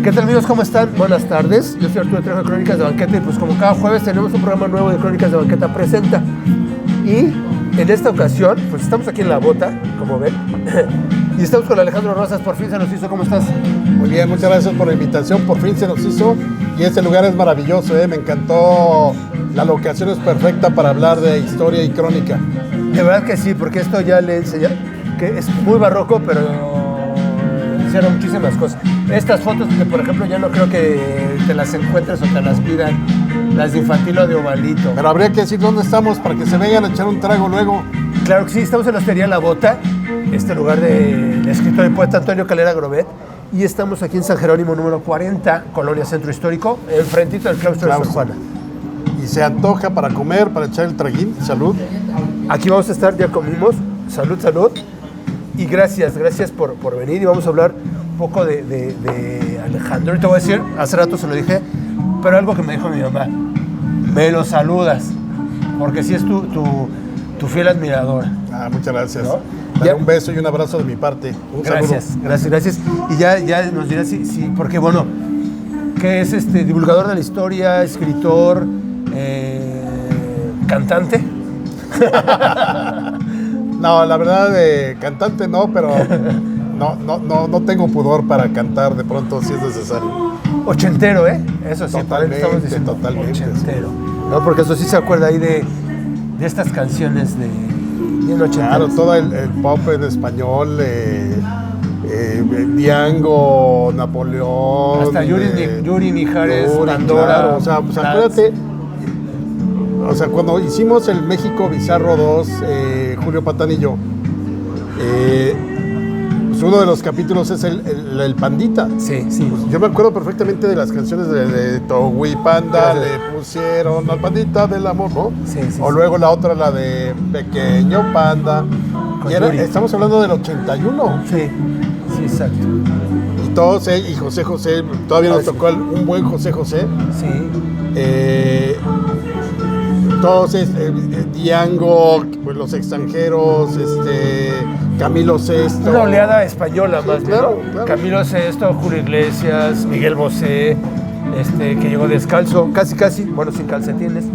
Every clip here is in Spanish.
¿Qué tal, amigos? ¿Cómo están? Buenas tardes. Yo soy Arturo Trejo de Crónicas de Banqueta y pues como cada jueves tenemos un programa nuevo de Crónicas de Banqueta Presenta. Y en esta ocasión, pues estamos aquí en La Bota, como ven, y estamos con Alejandro Rosas. Por fin se nos hizo. ¿Cómo estás? Muy bien, muchas gracias por la invitación. Por fin se nos hizo y este lugar es maravilloso, me encantó. La locación es perfecta para hablar de historia y crónica. De verdad que sí, porque esto ya le enseñé, que es muy barroco, pero hicieron muchísimas cosas. Estas fotos que, por ejemplo, ya no creo que te las encuentres o te las pidan, las de infantil o de ovalito. Pero habría que decir dónde estamos para que se vengan a echar un trago luego. Claro que sí, estamos en la Hostería La Bota, este lugar del escritor y poeta Antonio Calera Grobet, y estamos aquí en San Jerónimo número 40, Colonia Centro Histórico, enfrentito del claustro de Sor Juana. Y se antoja para comer, para echar el traguín. Salud. Aquí vamos a estar, ya comimos. Salud, salud. Y gracias por venir. Y vamos a hablar un poco de Alejandro. Y te voy a decir, hace rato se lo dije, pero algo que me dijo mi mamá. Me lo saludas, porque sí es tu fiel admirador. Muchas gracias. ¿No? Dale un beso y un abrazo de mi parte. Un gracias, saludo. gracias. Y ya nos dirás si porque bueno, que es divulgador de la historia, escritor, cantante. No, la verdad, cantante no, pero no tengo pudor para cantar de pronto si es necesario. Ochentero, eso sí, totalmente. Ochentero. No, porque eso sí se acuerda ahí de estas canciones de ochenteros. Claro, todo el pop en español, Diango, Napoleón. Hasta Yuri Mijares, Pandora. Claro, o sea, pues acuérdate. O sea, cuando hicimos el México Bizarro 2, Julio Patán y yo, pues uno de los capítulos es el Pandita. Sí. Pues yo me acuerdo perfectamente de las canciones de Togui Panda, le pusieron al Pandita del amor, ¿no? Sí. O luego la otra, la de Pequeño Panda. Y estamos hablando del 81. Sí, exacto. Y todos, y José José, todavía nos tocó un buen José José. Sí. Todos, Diango, pues, Los Extranjeros, Camilo VI. Una oleada española más, claro, ¿no? claro. Camilo VI, Julio Iglesias, Miguel Bosé, que llegó descalzo, casi, bueno, sin calcetines.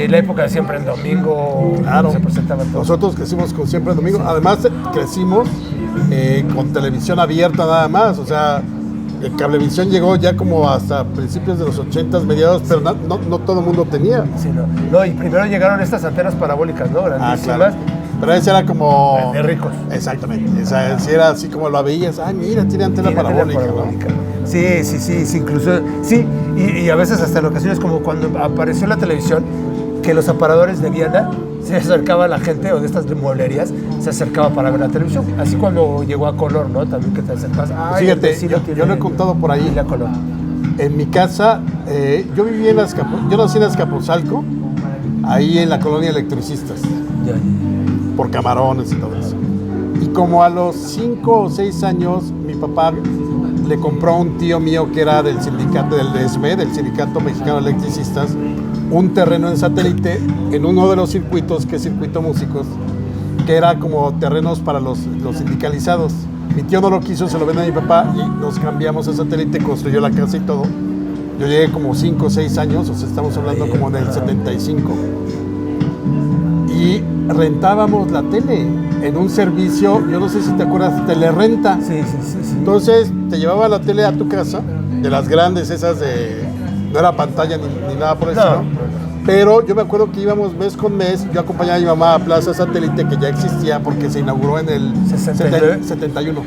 La época de Siempre en Domingo, claro. Se presentaba todo. Nosotros crecimos con Siempre en Domingo. Además, crecimos con televisión abierta nada más. O sea, Cablevisión llegó ya como hasta principios de los 80s, mediados, pero no todo el mundo tenía. Sí, no, y primero llegaron estas antenas parabólicas, ¿no? Grandísimas. Claro. Pero ese era como... De ricos. Exactamente. O sea, si era así como lo veías, mira, tiene antena parabólica, ¿no? Sí, incluso, sí, y a veces hasta en ocasiones como cuando apareció la televisión, que los aparadores de Viana se acercaba a la gente, o de estas mueblerías, se acercaba para ver la televisión. Así cuando llegó a color, ¿no? También que te acercabas. Fíjate, yo lo he contado por ahí. La color. En mi casa, yo viví yo nací en Azcapotzalco, ahí en la colonia Electricistas, Ya. por Camarones y todo eso. Y como a los 5 o 6 años, mi papá le compró a un tío mío que era del sindicato del ESME, del Sindicato Mexicano de Electricistas, un terreno en Satélite, en uno de los circuitos, que es Circuito Músicos, que era como terrenos para los sindicalizados. Mi tío no lo quiso, se lo vende a mi papá y nos cambiamos a Satélite, construyó la casa y todo. Yo llegué como 5 o 6 años, o sea, estamos hablando como del 75. Y rentábamos la tele en un servicio, yo no sé si te acuerdas, Telerrenta. Sí. Entonces te llevaba la tele a tu casa, de las grandes esas no era pantalla ni nada por el estilo. Pero yo me acuerdo que íbamos mes con mes, yo acompañaba a mi mamá a Plaza Satélite, que ya existía porque se inauguró en el 71.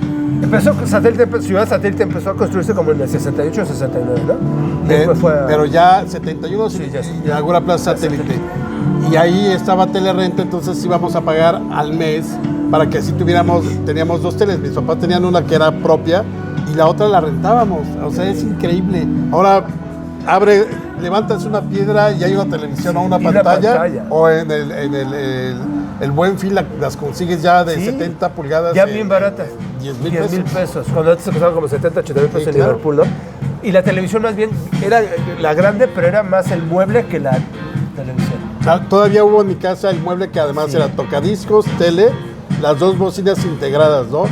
Ciudad Satélite empezó a construirse como en el 68 o 69, ¿no? Pero ya 71 Sí, ya. se inaugura Plaza Satélite. Y ahí estaba Telerrenta, entonces íbamos a pagar al mes para que así teníamos dos teles. Mis papás tenían una que era propia y la otra la rentábamos. O sea, es increíble. Ahora levantas una piedra y hay una televisión o una pantalla. O en el Buen Fin las consigues ya de 70 pulgadas. Ya bien baratas. 10,000 pesos. Cuando antes se costaban como 70, 80 mil pesos en claro. Liverpool, ¿no? Y la televisión más bien era la grande, pero era más el mueble que la televisión. O sea, todavía hubo en mi casa el mueble que además era tocadiscos, tele, las dos bocinas integradas, ¿no?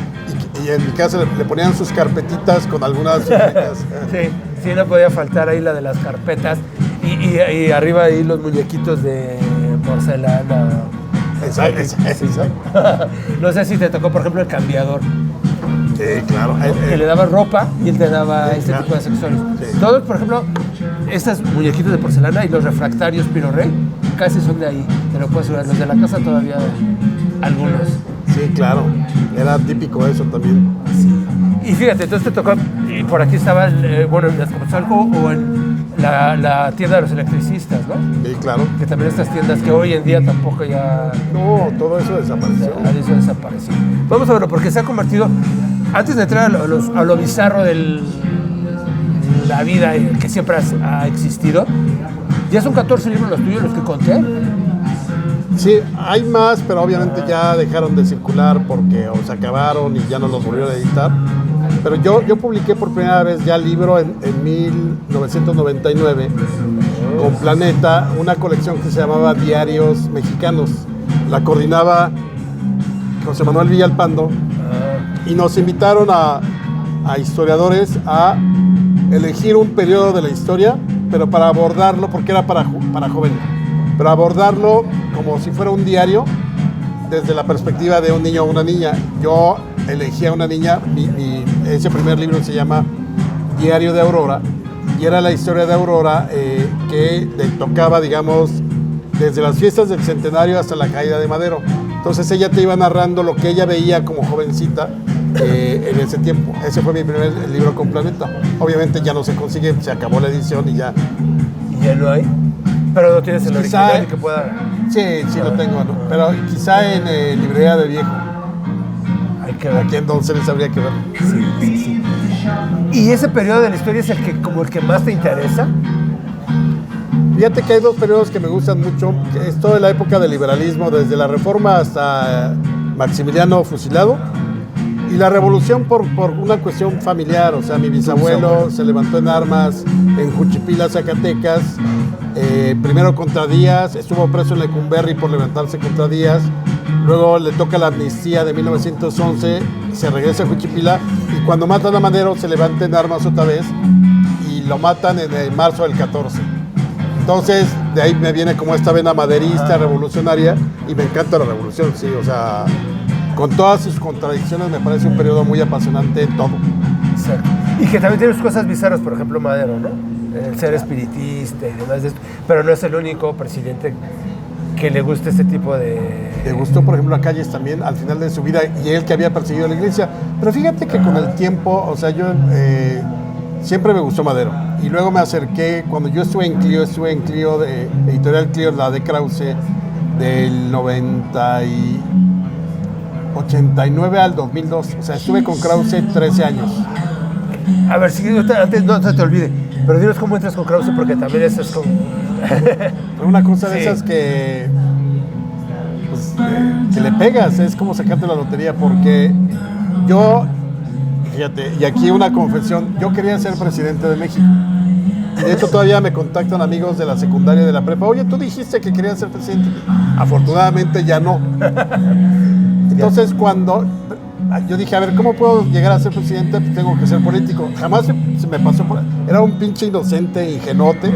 Y en mi casa le ponían sus carpetitas con algunas muñecas. Sí, no podía faltar ahí la de las carpetas y arriba ahí los muñequitos de porcelana. Exacto. No sé si te tocó, por ejemplo, el cambiador. Sí, claro. Que le daba ropa y él te daba este tipo de accesorios. Sí. Todos, por ejemplo, estas muñequitos de porcelana y los refractarios Piro Rey casi son de ahí. Te lo puedes asegurar. Los de la casa todavía algunos. Sí, claro. Era típico eso también. Y fíjate, entonces te tocó, y por aquí estaba, bueno, en Azcapotzalco o en la tienda de los electricistas, ¿no? Sí, claro. Que también estas tiendas que hoy en día tampoco ya... No, todo eso desapareció. Eso desapareció. Vamos a verlo, porque se ha convertido, antes de entrar a lo bizarro de la vida que siempre ha existido, ya son 14 libros los tuyos, los que conté. Sí, hay más, pero obviamente ya dejaron de circular porque o se acabaron y ya no los volvieron a editar. Pero yo publiqué por primera vez ya libro en 1999 con Planeta, una colección que se llamaba Diarios Mexicanos. La coordinaba José Manuel Villalpando y nos invitaron a historiadores a elegir un periodo de la historia, pero para abordarlo, porque era para jóvenes, pero abordarlo como si fuera un diario desde la perspectiva de un niño o una niña. Yo elegí a una niña, ese primer libro se llama Diario de Aurora, y era la historia de Aurora que le tocaba, digamos, desde las fiestas del centenario hasta la caída de Madero. Entonces ella te iba narrando lo que ella veía como jovencita en ese tiempo. Ese fue mi primer libro con Planeta. Obviamente ya no se consigue, se acabó la edición y ya. ¿Y ya no hay? Pero no tienes el original y que pueda... Sí, lo tengo, ¿no? Pero quizá en librería de viejo. Hay que ver. Aquí en Don Ceres habría que ver. Sí. ¿Y ese periodo de la historia es el que más te interesa? Fíjate que hay dos periodos que me gustan mucho, que es toda la época del liberalismo, desde la Reforma hasta Maximiliano fusilado, y la Revolución por una cuestión familiar. O sea, mi bisabuelo se levantó en armas en Juchipila, Zacatecas, primero contra Díaz, estuvo preso en Lecumberri por levantarse contra Díaz, luego le toca la amnistía de 1911, se regresa a Juchipila, y cuando matan a Madero se levanta en armas otra vez, y lo matan en marzo del 14. Entonces, de ahí me viene como esta vena maderista, revolucionaria, y me encanta la revolución, sí, o sea, con todas sus contradicciones me parece un periodo muy apasionante en todo. Exacto. Y que también tiene sus cosas bizarras, por ejemplo, Madero, ¿no? El ser espiritista y demás de esto, pero no es el único presidente que le guste este tipo de... Le gustó, por ejemplo, a Calles también, al final de su vida, y él que había perseguido a la iglesia. Pero fíjate que con el tiempo, o sea, yo siempre me gustó Madero. Y luego me acerqué, cuando yo estuve en Clio, de Editorial Clio, la de Krause, del 89 al 2002. O sea, estuve con Krause 13 años. A ver, si antes no se te olvide, pero dinos cómo entras con Krause, porque también eso es como... Una cosa de esas que, pues, que le pegas, es como sacarte la lotería, porque yo, fíjate, y aquí una confesión, yo quería ser presidente de México. Y de hecho todavía me contactan amigos de la secundaria y de la prepa. Oye, tú dijiste que querías ser presidente. Afortunadamente ya no. Entonces cuando yo dije, a ver, ¿cómo puedo llegar a ser presidente? Pues tengo que ser político. Jamás se me pasó por... Era un pinche inocente, ingenuote.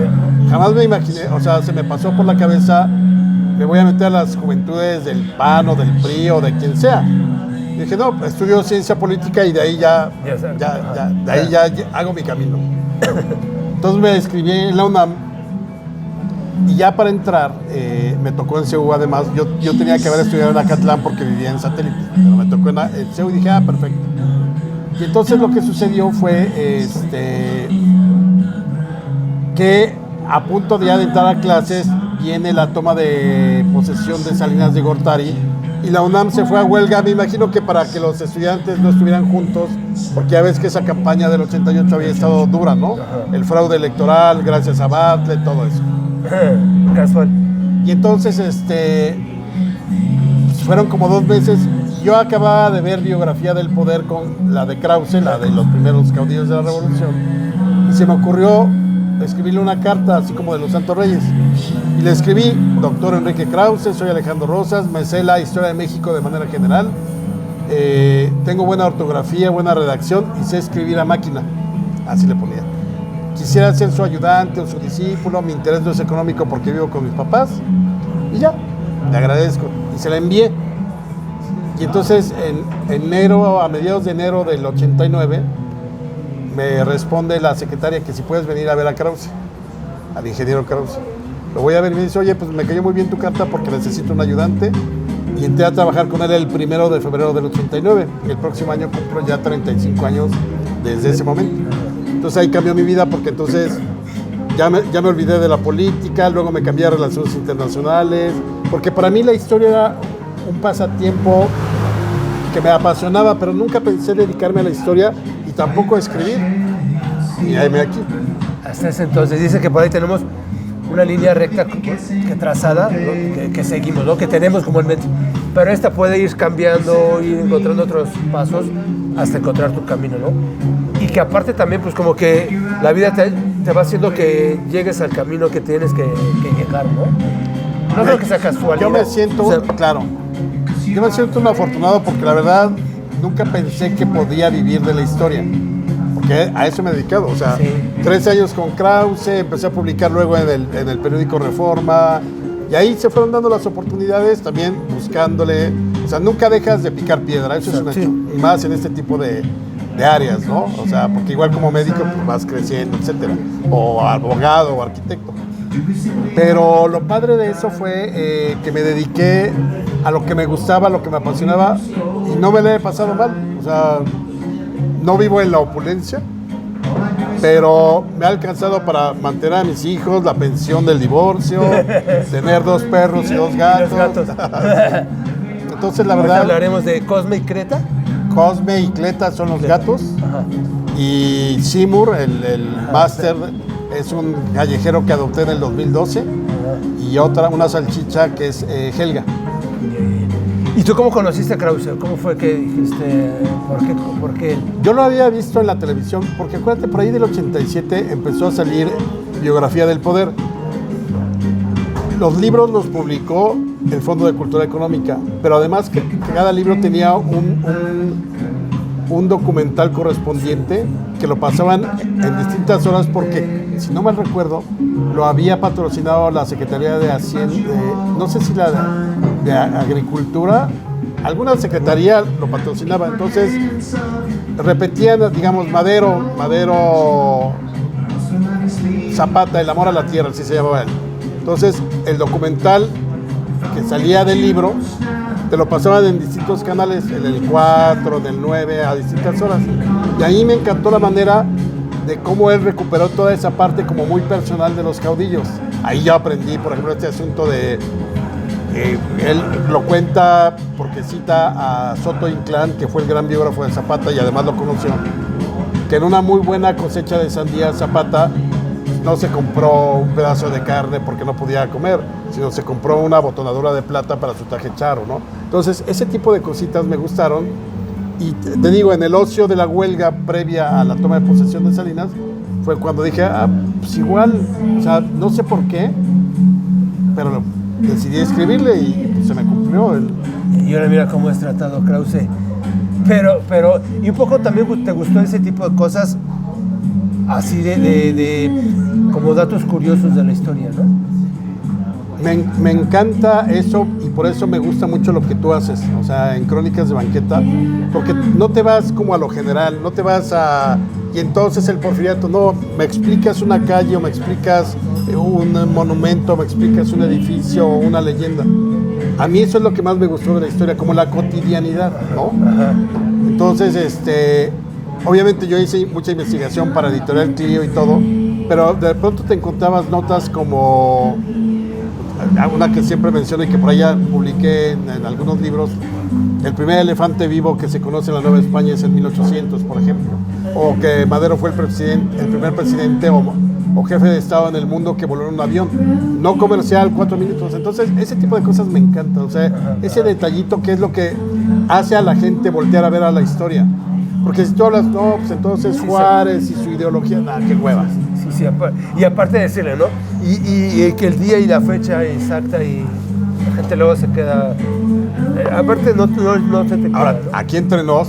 Jamás me imaginé, o sea, se me pasó por la cabeza, me voy a meter a las juventudes del PAN o del PRI o de quien sea. Y dije, no, estudio ciencia política y de ahí ya hago mi camino. Entonces me inscribí en la UNAM y ya para entrar me tocó en CEU. Además, yo tenía que haber estudiado en Acatlán porque vivía en Satélite, pero me tocó en CEU y dije, perfecto. Y entonces lo que sucedió fue que a punto de ya de entrar a clases viene la toma de posesión de Salinas de Gortari y la UNAM se fue a huelga. Me imagino que para que los estudiantes no estuvieran juntos, porque ya ves que esa campaña del 88 había estado dura, ¿no? El fraude electoral, gracias a Bartlett, todo eso. Casual. Y entonces fueron como 2 meses. Yo acababa de ver Biografía del Poder con la de Krause, la de los primeros caudillos de la Revolución, y se me ocurrió escribirle una carta así como de los Santos Reyes, y le escribí: doctor Enrique Krause, soy Alejandro Rosas, me sé la historia de México de manera general, tengo buena ortografía, buena redacción y sé escribir a máquina. Así le ponía. Quisiera ser su ayudante o su discípulo, mi interés no es económico porque vivo con mis papás. Y ya, le agradezco. Y se la envié. Y entonces en enero, a mediados de enero del 89, me responde la secretaria que si puedes venir a ver a Krause, al ingeniero Krause. Lo voy a ver y me dice, oye, pues me cayó muy bien tu carta porque necesito un ayudante. Y entré a trabajar con él el 1 de febrero del 89. El próximo año cumplo ya 35 años desde ese momento. Entonces ahí cambió mi vida porque entonces ya me olvidé de la política, luego me cambié a relaciones internacionales, porque para mí la historia era un pasatiempo que me apasionaba, pero nunca pensé dedicarme a la historia y tampoco a escribir. Y ahí me aquí. Hasta ese entonces, dice que por ahí tenemos una línea recta que trazada, ¿no? que seguimos, ¿no? Que tenemos como en mente. Pero esta puede ir cambiando, ir encontrando otros pasos hasta encontrar tu camino, ¿no? Y que aparte también, pues como que la vida te va haciendo que llegues al camino que tienes que llegar, ¿no? No creo que sea casualidad. Yo me siento, claro, yo me siento un afortunado porque la verdad nunca pensé que podía vivir de la historia. Porque a eso me he dedicado, o sea, 13 años con Krause, empecé a publicar luego en el periódico Reforma, y ahí se fueron dando las oportunidades, también buscándole, o sea, nunca dejas de picar piedra, eso es un hecho, y más en este tipo de áreas, ¿no? O sea, porque igual como médico pues vas creciendo, etcétera, o abogado o arquitecto. Pero lo padre de eso fue que me dediqué a lo que me gustaba, a lo que me apasionaba, y no me le he pasado mal, o sea, no vivo en la opulencia, pero me ha alcanzado para mantener a mis hijos, la pensión del divorcio, tener 2 perros y 2 gatos. Entonces, la verdad... Hablaremos de Cosme y Creta. Cosme y Cleta son los gatos. Ajá. Y Seymour, el máster, es un callejero que adopté en el 2012. Ajá. Y una salchicha que es Helga. ¿Y tú cómo conociste a Krause? ¿Cómo fue que dijiste, por qué? Yo lo había visto en la televisión, porque acuérdate, por ahí del 87 empezó a salir Biografía del Poder. Los libros los publicó el Fondo de Cultura Económica, pero además que cada libro tenía un documental correspondiente que lo pasaban en distintas horas porque, si no mal recuerdo, lo había patrocinado la Secretaría de Hacienda, no sé si la de Agricultura, alguna secretaría lo patrocinaba, entonces repetían, digamos, Madero Zapata, El amor a la tierra, así se llamaba él. Entonces, el documental que salía del libro, te lo pasaban en distintos canales, en el 4, en el 9, a distintas horas. Y ahí me encantó la manera de cómo él recuperó toda esa parte como muy personal de los caudillos. Ahí yo aprendí, por ejemplo, este asunto de... él lo cuenta porque cita a Soto Inclán, que fue el gran biógrafo de Zapata y además lo conoció, que en una muy buena cosecha de sandía Zapata no se compró un pedazo de carne porque no podía comer, sino se compró una botonadura de plata para su traje charro, ¿no? Entonces, ese tipo de cositas me gustaron. Y te digo, en el ocio de la huelga previa a la toma de posesión de Salinas, fue cuando dije, pues igual, o sea, no sé por qué, pero decidí escribirle y pues, se me cumplió. Y ahora mira cómo es tratado Krause. Pero, y un poco también te gustó ese tipo de cosas, así de como datos curiosos de la historia, ¿no? Me encanta eso y por eso me gusta mucho lo que tú haces, o sea, en Crónicas de Banqueta, porque no te vas como a lo general, no te vas a... Y entonces el Porfiriato, no, me explicas una calle o me explicas un monumento, me explicas un edificio o una leyenda. A mí eso es lo que más me gustó de la historia, como la cotidianidad, ¿no? Ajá. Entonces, obviamente yo hice mucha investigación para Editorial Clio y todo, pero de pronto te encontrabas notas como una que siempre menciono y que por allá publiqué en algunos libros. El primer elefante vivo que se conoce en la Nueva España es en 1800, por ejemplo. O que Madero fue el primer presidente o jefe de Estado en el mundo que voló en un avión. No comercial, 4 minutos. Entonces, ese tipo de cosas me encanta. O sea, ese detallito que es lo que hace a la gente voltear a ver a la historia. Porque si tú hablas, no, pues entonces Juárez y su ideología, nada, qué huevas. Sí, y aparte de decirle, ¿no? Y que el día y la fecha exacta y la gente luego se queda aparte no se te queda, Ahora, ¿no? aquí entre nos,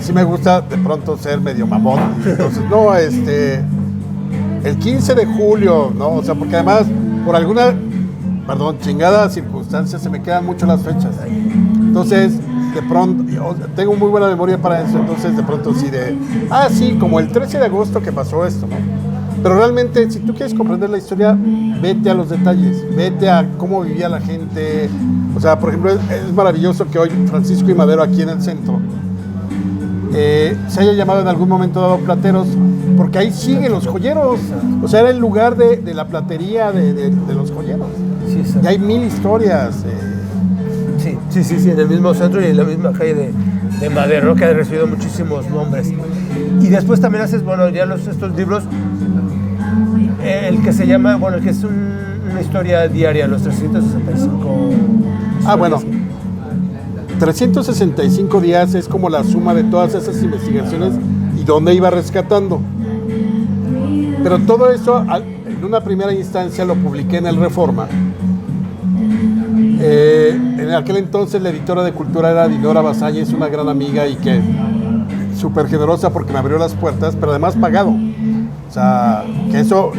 sí me gusta de pronto ser medio mamón. Entonces, no, el 15 de julio, ¿no? O sea, porque además, por alguna, chingada circunstancia, se me quedan mucho las fechas. Entonces, de pronto, tengo muy buena memoria para eso, entonces de pronto sí, como el 13 de agosto que pasó esto, ¿no? Pero realmente, si tú quieres comprender la historia, vete a los detalles, vete a cómo vivía la gente. O sea, por ejemplo, es maravilloso que hoy Francisco y Madero, aquí en el centro, se haya llamado en algún momento dado Plateros, porque ahí siguen los joyeros. O sea, era el lugar de la platería de los joyeros. Sí, Y hay mil historias. Sí, en el mismo centro y en la misma calle de Madero, que ha recibido muchísimos nombres. Y después también haces, ya estos libros, el que se llama, el que es una historia diaria, los 365 historias. Bueno, 365 días es como la suma de todas esas investigaciones y dónde iba rescatando. Pero todo eso, en una primera instancia, lo publiqué en el Reforma. En aquel entonces la editora de cultura era Dinora Basáñez, una gran amiga y que súper generosa porque me abrió las puertas, pero además pagado. O sea, que eso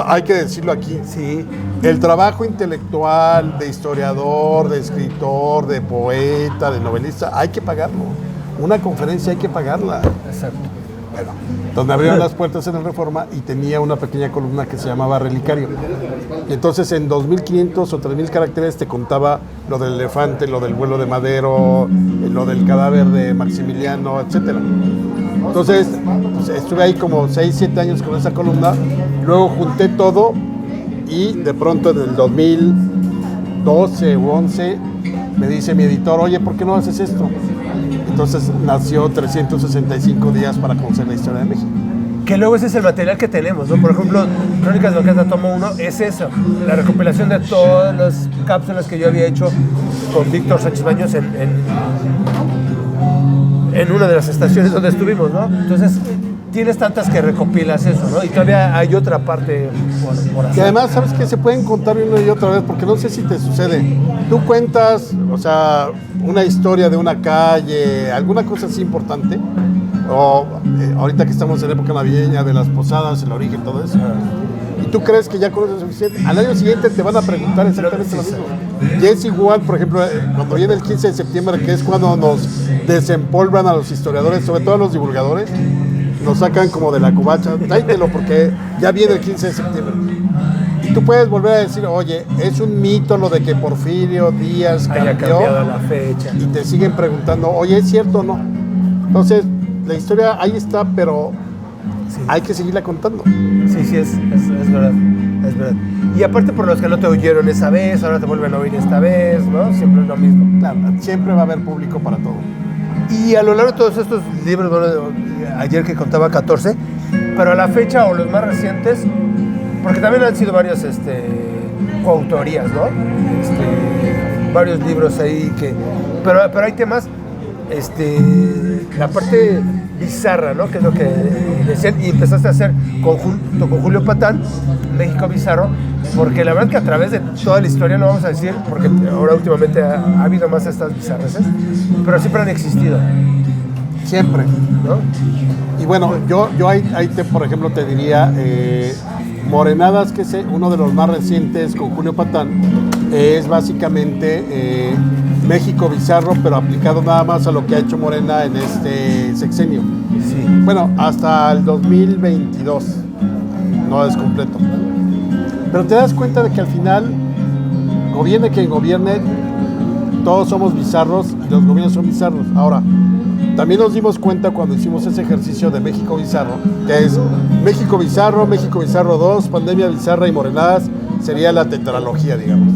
hay que decirlo aquí. Sí. El trabajo intelectual de historiador, de escritor, de poeta, de novelista, hay que pagarlo. Una conferencia hay que pagarla. Exacto. Bueno, entonces me abrieron las puertas en el Reforma y tenía una pequeña columna que se llamaba Relicario. Y entonces en 2.500 o 3.000 caracteres te contaba lo del elefante, lo del vuelo de Madero, lo del cadáver de Maximiliano, etc. Entonces, pues, estuve ahí como 6, 7 años con esa columna, luego junté todo y de pronto en el 2012 o 11 me dice mi editor, oye, ¿por qué no haces esto? Entonces nació 365 días para conocer la historia de México. Que luego ese es el material que tenemos, ¿no? Por ejemplo, Crónicas de Orquesta tomo 1 es eso, la recopilación de todas las cápsulas que yo había hecho con Víctor Sánchez Baños en una de las estaciones donde estuvimos, ¿no? Entonces, tienes tantas que recopilas eso, ¿no? Y todavía hay otra parte por hacer. Que además, ¿sabes qué? Se pueden contar una y otra vez, porque no sé si te sucede. Tú cuentas, o sea, una historia de una calle, alguna cosa así importante, o ahorita que estamos en época navideña, de las posadas, el origen, todo eso. Y tú crees que ya conoces suficiente. Al año siguiente te van a preguntar exactamente lo mismo. Y es igual, por ejemplo, cuando viene el 15 de septiembre, que es cuando nos desempolvan a los historiadores, sobre todo a los divulgadores, nos sacan como de la cubacha, tráetelo porque ya viene el 15 de septiembre. Y tú puedes volver a decir, oye, es un mito lo de que Porfirio Díaz haya cambiado la fecha. Y te siguen preguntando, oye, ¿es cierto o no? Entonces, la historia ahí está, pero sí, hay que seguirla contando. Sí, es verdad, es verdad. Y aparte por los que no te oyeron esa vez, ahora te vuelven a oír esta vez, ¿no? Siempre es lo mismo. Claro, siempre va a haber público para todo. Y a lo largo de todos estos libros, ayer que contaba 14, pero a la fecha o los más recientes, porque también han sido varias coautorías, ¿no? Varios libros ahí pero hay temas, la parte bizarra, ¿no? Que es lo que decían, y empezaste a hacer junto con Julio Patán, México Bizarro, porque la verdad que a través de toda la historia, no vamos a decir, porque ahora últimamente ha habido más estas bizarreces, pero siempre han existido. Siempre. ¿No? Y bueno, yo ahí por ejemplo, te diría, Morenadas, que es uno de los más recientes con Julio Patán, es básicamente México Bizarro, pero aplicado nada más a lo que ha hecho Morena en este sexenio. Sí. Bueno, hasta el 2022, no es completo. Pero te das cuenta de que al final, gobierne quien gobierne, todos somos bizarros y los gobiernos son bizarros. Ahora, también nos dimos cuenta cuando hicimos ese ejercicio de México Bizarro, que es México Bizarro 2, Pandemia Bizarra y Morenadas, sería la tetralogía, digamos.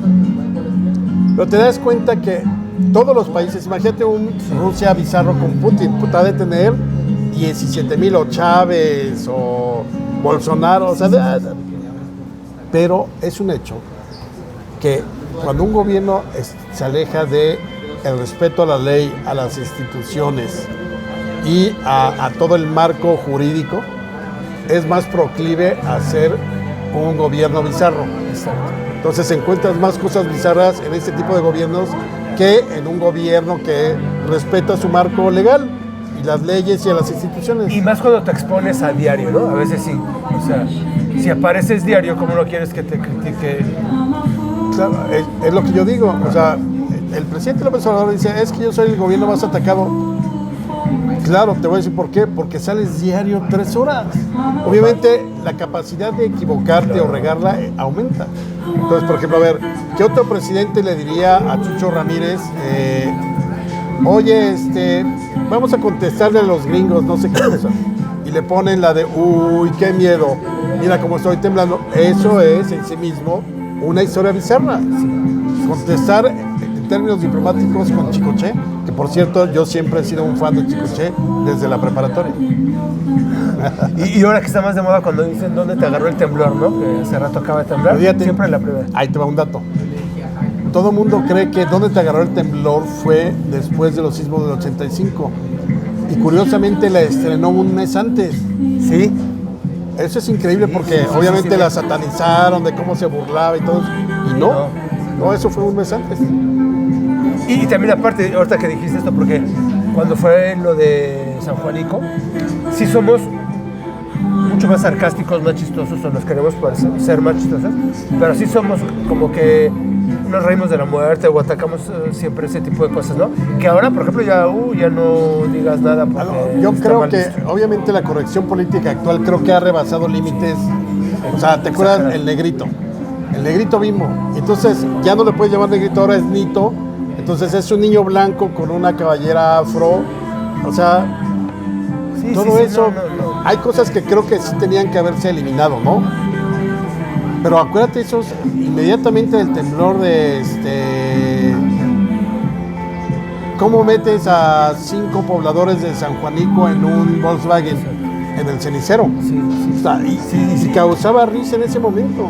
Pero te das cuenta que todos los países, imagínate un Rusia bizarro con Putin, ha de tener 17,000 o Chávez o Bolsonaro, o sea, pero es un hecho que cuando un gobierno se aleja de el respeto a la ley, a las instituciones y a todo el marco jurídico, es más proclive a ser un gobierno bizarro. Exacto. Entonces encuentras más cosas bizarras en este tipo de gobiernos que en un gobierno que respeta su marco legal y las leyes y a las instituciones. Y más cuando te expones a diario, ¿no? A veces sí. O sea, si apareces diario, ¿cómo no quieres que te critique? Claro, es lo que yo digo. O sea, el presidente López Obrador dice, es que yo soy el gobierno más atacado. Claro, te voy a decir por qué. Porque sales diario 3 horas. Obviamente, la capacidad de equivocarte o regarla aumenta. Entonces, por ejemplo, a ver, ¿qué otro presidente le diría a Chucho Ramírez? Oye, vamos a contestarle a los gringos, no sé qué cosa. Y le ponen la de, uy, qué miedo, mira cómo estoy temblando. Eso es en sí mismo una historia bizarra. Contestar en términos diplomáticos con Chicoche, que por cierto, yo siempre he sido un fan de Chicoche desde la preparatoria. Y ahora que está más de moda cuando dicen dónde te agarró el temblor, ¿no? Que hace rato acaba de temblar, siempre la primera. Ahí te va un dato. Todo el mundo cree que donde te agarró el temblor fue después de los sismos del 85. Y curiosamente la estrenó un mes antes. Sí. Eso es increíble porque obviamente la satanizaron de cómo se burlaba y todo eso. Y no, eso fue un mes antes. Y también aparte, ahorita que dijiste esto, porque cuando fue lo de San Juanico, sí somos mucho más sarcásticos, más chistosos, o nos queremos ser más chistosos, pero sí somos como que nos reímos de la muerte o atacamos siempre ese tipo de cosas, ¿no? Que ahora, por ejemplo, ya no digas nada porque yo creo que visto. obviamente la corrección política actual creo que ha rebasado límites. O sea, ¿te acuerdas el negrito? El negrito Bimbo. Entonces ya no le puedes llamar negrito, ahora es Nito. Entonces es un niño blanco con una cabellera afro. O sea, todo eso. No. Hay cosas que creo que sí tenían que haberse eliminado, ¿no? Pero acuérdate esos inmediatamente del temblor de ¿cómo metes a 5 pobladores de San Juanico en un Volkswagen en el cenicero? Sí. O sea, y causaba risa en ese momento.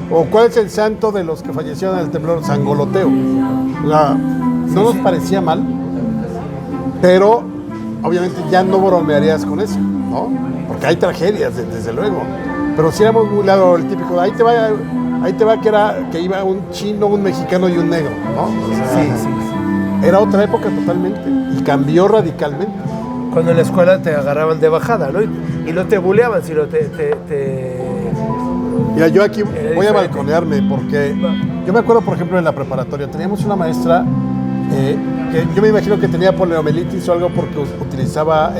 ¿O cuál es el santo de los que fallecieron en el temblor? Sangoloteo. O sea, no nos parecía mal, pero obviamente ya no bromearías con eso, ¿no? Porque hay tragedias, desde luego. Pero si éramos muy lado el típico, ahí te va que iba un chino, un mexicano y un negro, ¿no? O sea, sí. Era otra época totalmente y cambió radicalmente. Cuando en la escuela te agarraban de bajada, ¿no? Y no te buleaban, sino Mira, yo aquí voy a balconearme porque yo me acuerdo, por ejemplo, en la preparatoria teníamos una maestra que yo me imagino que tenía poliomielitis o algo porque utilizaba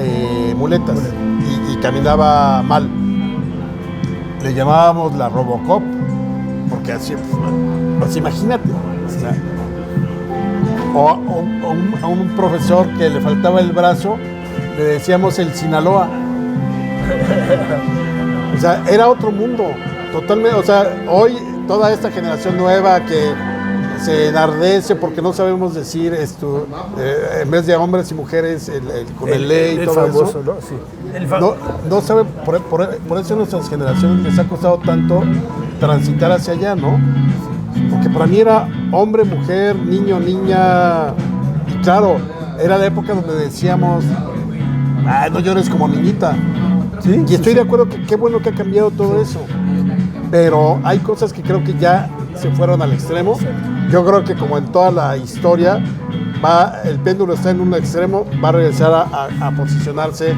muletas y caminaba mal. Le llamábamos la Robocop, porque así, pues imagínate. O sea, a un profesor que le faltaba el brazo, le decíamos el Sinaloa. O sea, era otro mundo, totalmente. O sea, hoy toda esta generación nueva que se enardece porque no sabemos decir esto, en vez de hombres y mujeres, con el ley y todo famoso, eso. ¿no? Sí. No sabe, por eso a nuestras generaciones les ha costado tanto transitar hacia allá, ¿no? Porque para mí era hombre, mujer, niño, niña. Y claro, era la época donde decíamos, no llores como niñita. ¿Sí? Y estoy de acuerdo que qué bueno que ha cambiado todo eso. Pero hay cosas que creo que ya se fueron al extremo. Yo creo que como en toda la historia, el péndulo está en un extremo, va a regresar a posicionarse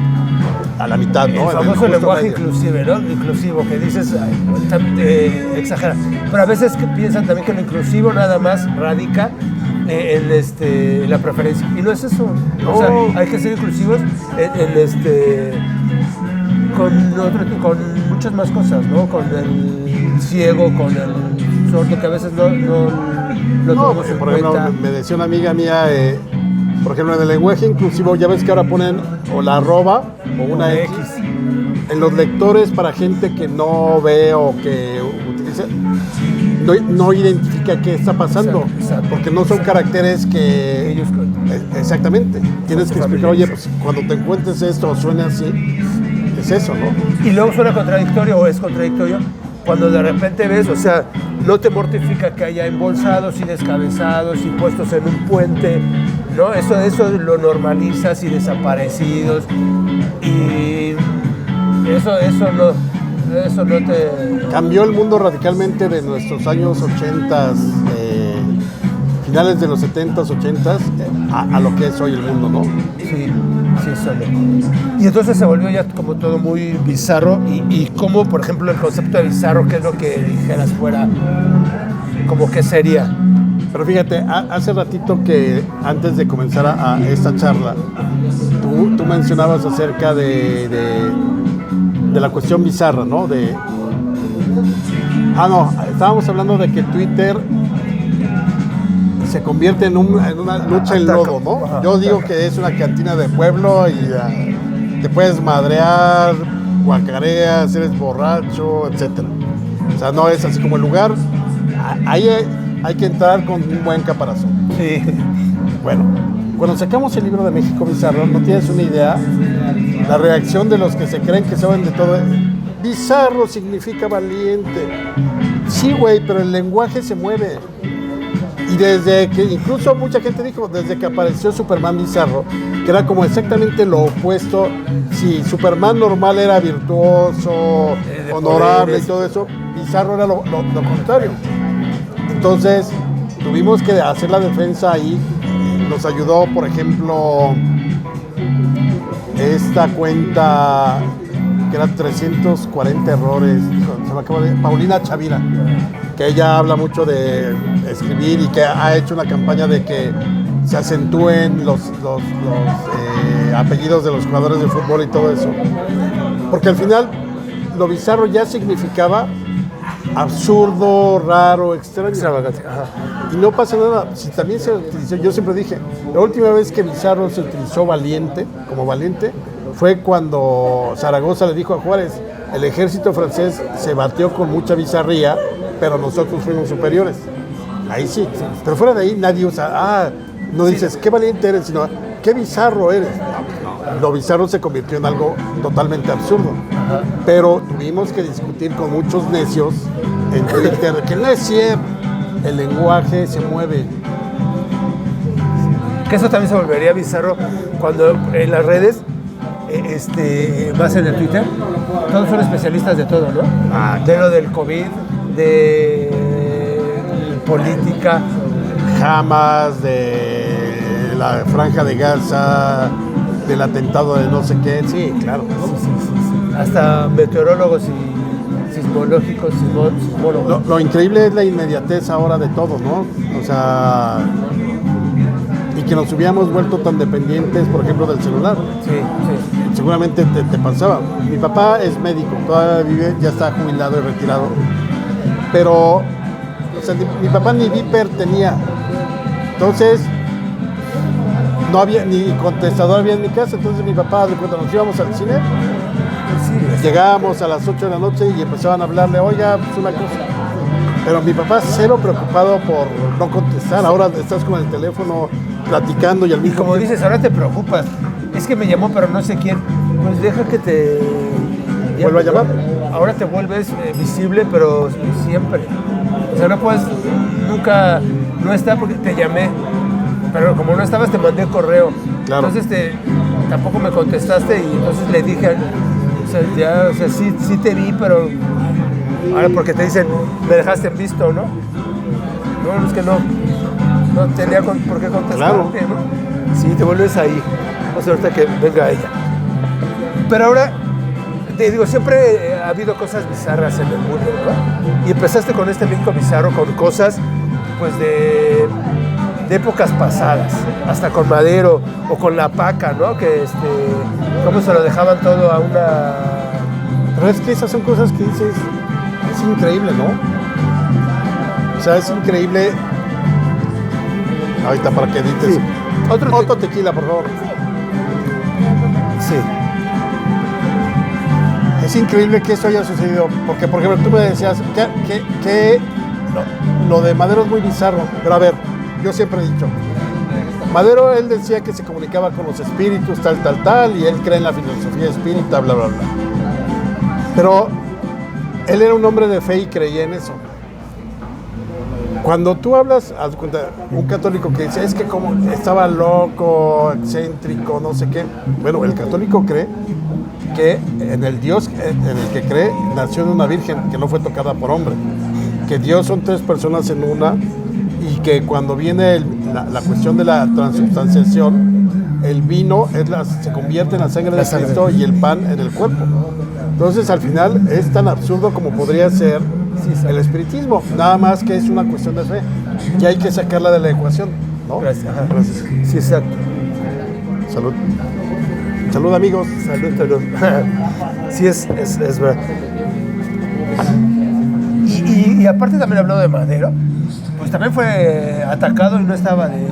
a la mitad, ¿no? El famoso lenguaje inclusivo, que dices, exagera. Pero a veces que piensan también que lo inclusivo nada más radica en la preferencia. Y no es eso. No. O sea, hay que ser inclusivos con muchas más cosas, ¿no? Con el ciego, con el sordo, que a veces no tomamos en por ejemplo, cuenta. me decía una amiga mía, por ejemplo, en el lenguaje inclusivo, ya ves que ahora ponen o la arroba o una X en los lectores para gente que no ve o que utiliza, no identifica qué está pasando, Exacto. porque no son caracteres que Ellos exactamente, tienes que explicar, oye, pues cuando te encuentres esto o suena así, es eso, ¿no? Y luego suena contradictorio o es contradictorio cuando de repente ves, o sea, no te mortifica que haya embolsados y descabezados y puestos en un puente, ¿no? Eso lo normalizas y desaparecidos y eso no te... Cambió el mundo radicalmente de nuestros años 80, finales de los 70s, 80s, a lo que es hoy el mundo, ¿no? Sí, solo. Y entonces se volvió ya como todo muy bizarro. Y como, por ejemplo, el concepto de bizarro, ¿qué es lo que dijeras fuera? Como que sería. Pero fíjate, hace ratito que antes de comenzar a esta charla, tú mencionabas acerca de la cuestión bizarra, ¿no? No, estábamos hablando de que Twitter se convierte en una lucha en lodo, ¿no? Ajá, yo digo que es una cantina de pueblo y te puedes madrear, guacareas, eres borracho, etcétera. O sea, no es así como el lugar. Ahí hay que entrar con un buen caparazón. Sí. Bueno, cuando sacamos el libro de México Bizarro, no tienes una idea la reacción de los que se creen que saben de todo. Bizarro significa valiente. Sí, güey, pero el lenguaje se mueve. Y desde que, incluso mucha gente dijo, desde que apareció Superman Bizarro, que era como exactamente lo opuesto. Si Superman normal era virtuoso, honorable poderes, y todo eso, Bizarro era lo contrario. Entonces, tuvimos que hacer la defensa ahí. Nos ayudó, por ejemplo, esta cuenta que era 340 errores, se me acaba de... Paulina Chavira, que ella habla mucho de escribir y que ha hecho una campaña de que se acentúen los apellidos de los jugadores de fútbol y todo eso. Porque al final lo bizarro ya significaba absurdo, raro, extraño. Extravagante. Ajá. Y no pasa nada. Si también se utilizó, yo siempre dije, la última vez que bizarro se utilizó como valiente, fue cuando Zaragoza le dijo a Juárez, el ejército francés se batió con mucha bizarría, pero nosotros fuimos superiores. Ahí sí. Pero fuera de ahí nadie usa, no dices, qué valiente eres, sino, qué bizarro eres. No. Lo bizarro se convirtió en algo totalmente absurdo. Ajá. Pero tuvimos que discutir con muchos necios en Twitter, que no es cierto, el lenguaje se mueve. Que eso también se volvería bizarro cuando en las redes, más en el Twitter, todos son especialistas de todo, ¿no? De lo del COVID, de política. Hamas, de la franja de Gaza, del atentado de no sé qué. Sí, claro. Sí. Hasta meteorólogos y sismológicos, sismólogos. Lo increíble es la inmediatez ahora de todo, ¿no? O sea, y que nos hubiéramos vuelto tan dependientes, por ejemplo, del celular. Sí. Seguramente te pasaba. Mi papá es médico, todavía vive, ya está jubilado y retirado. Pero, o sea, mi papá ni Viper tenía. Entonces, no había ni contestador había en mi casa. Entonces mi papá, cuando nos íbamos al cine, llegábamos a las 8 de la noche y empezaban a hablarle, oiga, pues una cosa. Pero mi papá cero preocupado por no contestar. Ahora estás con el teléfono platicando y al mismo tiempo. Como dices, ahora te preocupas. Es que me llamó, pero no sé quién. Pues deja que te vuelva a llamar. Ahora te vuelves visible, pero siempre. O sea, no puedes, nunca, no está porque te llamé. Pero como no estabas, te mandé correo. Claro. Entonces tampoco me contestaste y entonces le dije, sí te vi, pero ahora porque te dicen, me dejaste en visto, ¿no? No, es que no tenía por qué contestarte, claro. ¿no? Sí, te vuelves ahí. O sea, ahorita que venga ella. Pero ahora, te digo, siempre ha habido cosas bizarras en el mundo, ¿no? Y empezaste con este México Bizarro, con cosas, pues, de épocas pasadas, hasta con Madero o con La Paca, ¿no? Que cómo se lo dejaban todo a una... Pero es que esas son cosas que dices, es increíble, ¿no? O sea, es increíble. Ahorita para que edites. Sí. Otro tequila, por favor. Sí. Es increíble que eso haya sucedido, porque, por ejemplo, tú me decías que lo de Madero es muy bizarro, pero a ver, yo siempre he dicho, Madero, él decía que se comunicaba con los espíritus, tal, y él cree en la filosofía espírita, bla, bla, bla. Pero él era un hombre de fe y creía en eso. Cuando tú hablas, haz de cuenta, un católico que dice, es que como estaba loco, excéntrico, no sé qué. Bueno, el católico cree que en el Dios en el que cree nació de una virgen que no fue tocada por hombre. Que Dios son tres personas en una, y que cuando viene la cuestión de la transubstanciación, el vino se convierte en la sangre de Cristo y el pan en el cuerpo. Entonces, al final, es tan absurdo como podría ser el espiritismo, nada más que es una cuestión de fe, y hay que sacarla de la ecuación, ¿no? Gracias. Gracias. Sí, exacto. Salud. Salud, amigos. Salud. Sí, es verdad. Y aparte también habló de Madero, pues también fue atacado y no estaba de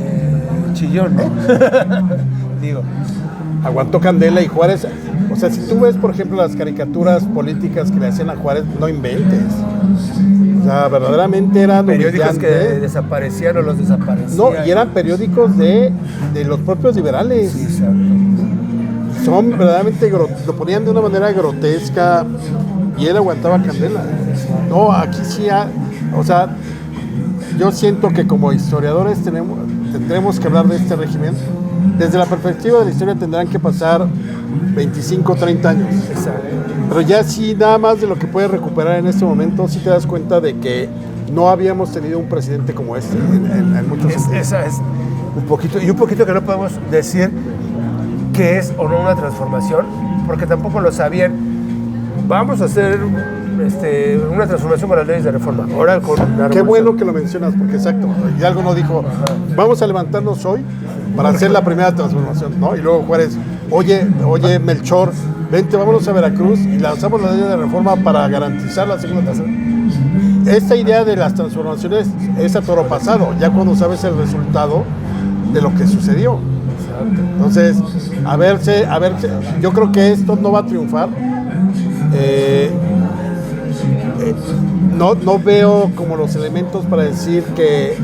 chillón, ¿no? Digo. Aguantó candela y Juárez. O sea, si tú ves, por ejemplo, las caricaturas políticas que le hacían a Juárez, no inventes. O sea, verdaderamente eran periódicos que desaparecían o los desaparecían. No, y eran periódicos de los propios liberales. Sí, exacto. Son verdaderamente, lo ponían de una manera grotesca y él aguantaba candela. No, aquí sí, o sea, yo siento que como historiadores tendremos que hablar de este régimen. Desde la perspectiva de la historia tendrán que pasar 25, 30 años. Exacto. Pero ya sí, nada más de lo que puedes recuperar en este momento, sí te das cuenta de que no habíamos tenido un presidente como este en muchos sentidos. Esa es un poquito que no podemos decir que es o no una transformación, porque tampoco lo sabían. Vamos a hacer una transformación con las leyes de reforma. Ahora con la Qué bueno que lo mencionas, porque exacto, Hidalgo no dijo, vamos a levantarnos hoy para hacer la primera transformación, ¿no? Y luego Juárez, oye Melchor, vente, vámonos a Veracruz y lanzamos la ley de reforma para garantizar la segunda transformación. Esta idea de las transformaciones es a toro pasado, ya cuando sabes el resultado de lo que sucedió. Entonces, a verse, yo creo que esto no va a triunfar. No veo como los elementos para decir que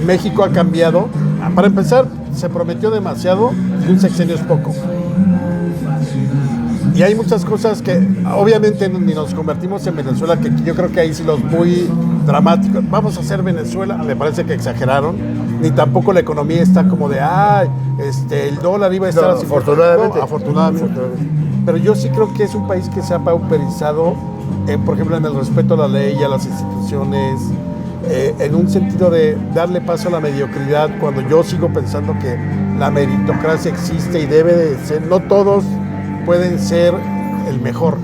México ha cambiado. Para empezar, se prometió demasiado y un sexenio es poco. Y hay muchas cosas que obviamente ni nos convertimos en Venezuela, que yo creo que ahí sí los muy dramáticos. Vamos a hacer Venezuela, me parece que exageraron. Ni tampoco la economía está como de, el dólar iba a estar así. Afortunadamente. No, afortunadamente. Pero yo sí creo que es un país que se ha pauperizado, por ejemplo, en el respeto a la ley y a las instituciones, en un sentido de darle paso a la mediocridad, cuando yo sigo pensando que la meritocracia existe y debe de ser, no todos pueden ser el mejor.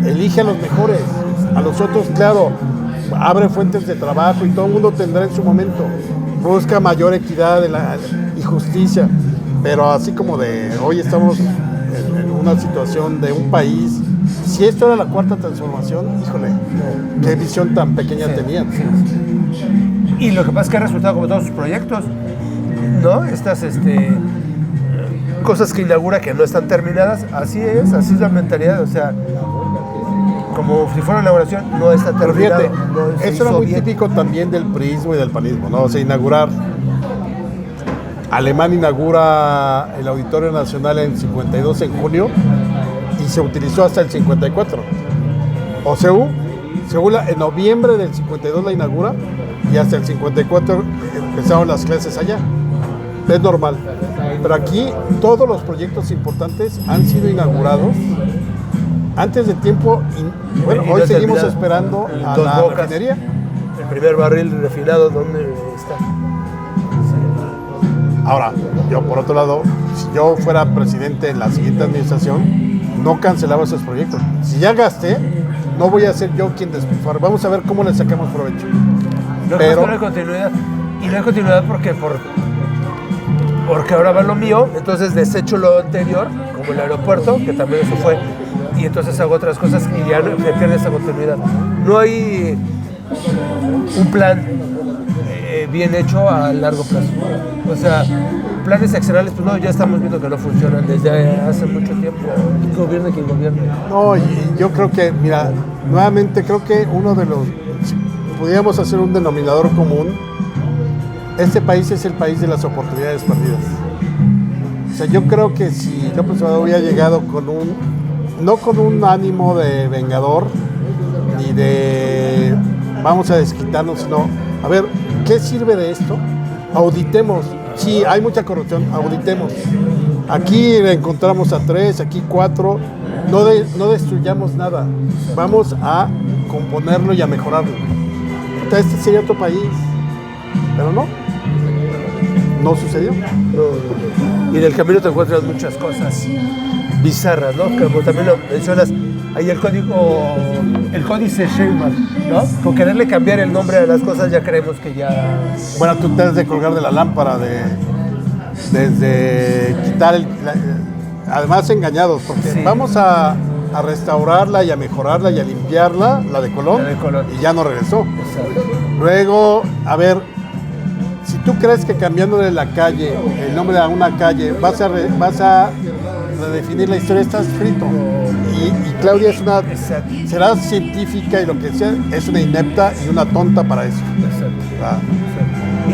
Elige a los mejores, a los otros, claro, abre fuentes de trabajo y todo el mundo tendrá en su momento. Busca mayor equidad y justicia, pero así como de hoy estamos en una situación de un país, si esto era la cuarta transformación, híjole, qué visión tan pequeña tenían. Y lo que pasa es que ha resultado como todos sus proyectos, ¿no? Estas cosas que inaugura que no están terminadas, así es la mentalidad, o sea, como si fuera una inauguración, no está terminado. Pero fíjate, eso era muy típico también del priismo y del panismo, ¿no? O sea, Alemán inaugura el Auditorio Nacional en 52 en junio y se utilizó hasta el 54. O Seúl en noviembre del 52 la inaugura y hasta el 54 empezaron las clases allá. Es normal. Pero aquí todos los proyectos importantes han sido inaugurados antes de tiempo. Bueno, hoy seguimos esperando a la refinería. El primer barril refinado, ¿dónde está? Ahora, yo por otro lado, si yo fuera presidente en la siguiente administración, no cancelaba esos proyectos. Si ya gasté, no voy a ser yo quien despilfarre. Vamos a ver cómo le sacamos provecho. Pero no hay continuidad. Y no hay continuidad porque ahora va lo mío, entonces desecho lo anterior, como el aeropuerto, que también eso fue, y entonces hago otras cosas y ya me pierde esa continuidad. No hay un plan bien hecho a largo plazo. O sea, planes seccionales, pues no, ya estamos viendo que no funcionan desde hace mucho tiempo. Gobierne quien gobierne. No, y yo creo que, mira, nuevamente creo que si pudiéramos hacer un denominador común, este país es el país de las oportunidades perdidas. O sea, yo creo que si López Obrador hubiera llegado no con un ánimo de vengador, ni de vamos a desquitarnos, sino, a ver, ¿qué sirve de esto? Auditemos. Sí, hay mucha corrupción, auditemos. Aquí encontramos a 3, aquí 4, no destruyamos nada, vamos a componerlo y a mejorarlo. Entonces, este sería otro país. Pero no sucedió. Y en el camino te encuentras muchas cosas bizarras, ¿no? Como también lo mencionas, ahí el códice Sheinbaum, ¿no? Con quererle cambiar el nombre a las cosas ya creemos que ya... Bueno, tú te has de colgar de la lámpara, desde quitar además engañados, porque Sí. vamos a restaurarla y a mejorarla y a limpiarla, la de Colón, y ya no regresó. Exacto. Luego, a ver, si tú crees que cambiándole el nombre a una calle, vas a redefinir la historia, estás frito. Y Claudia Exacto. será científica y lo que sea, es una inepta y una tonta para eso. Exacto.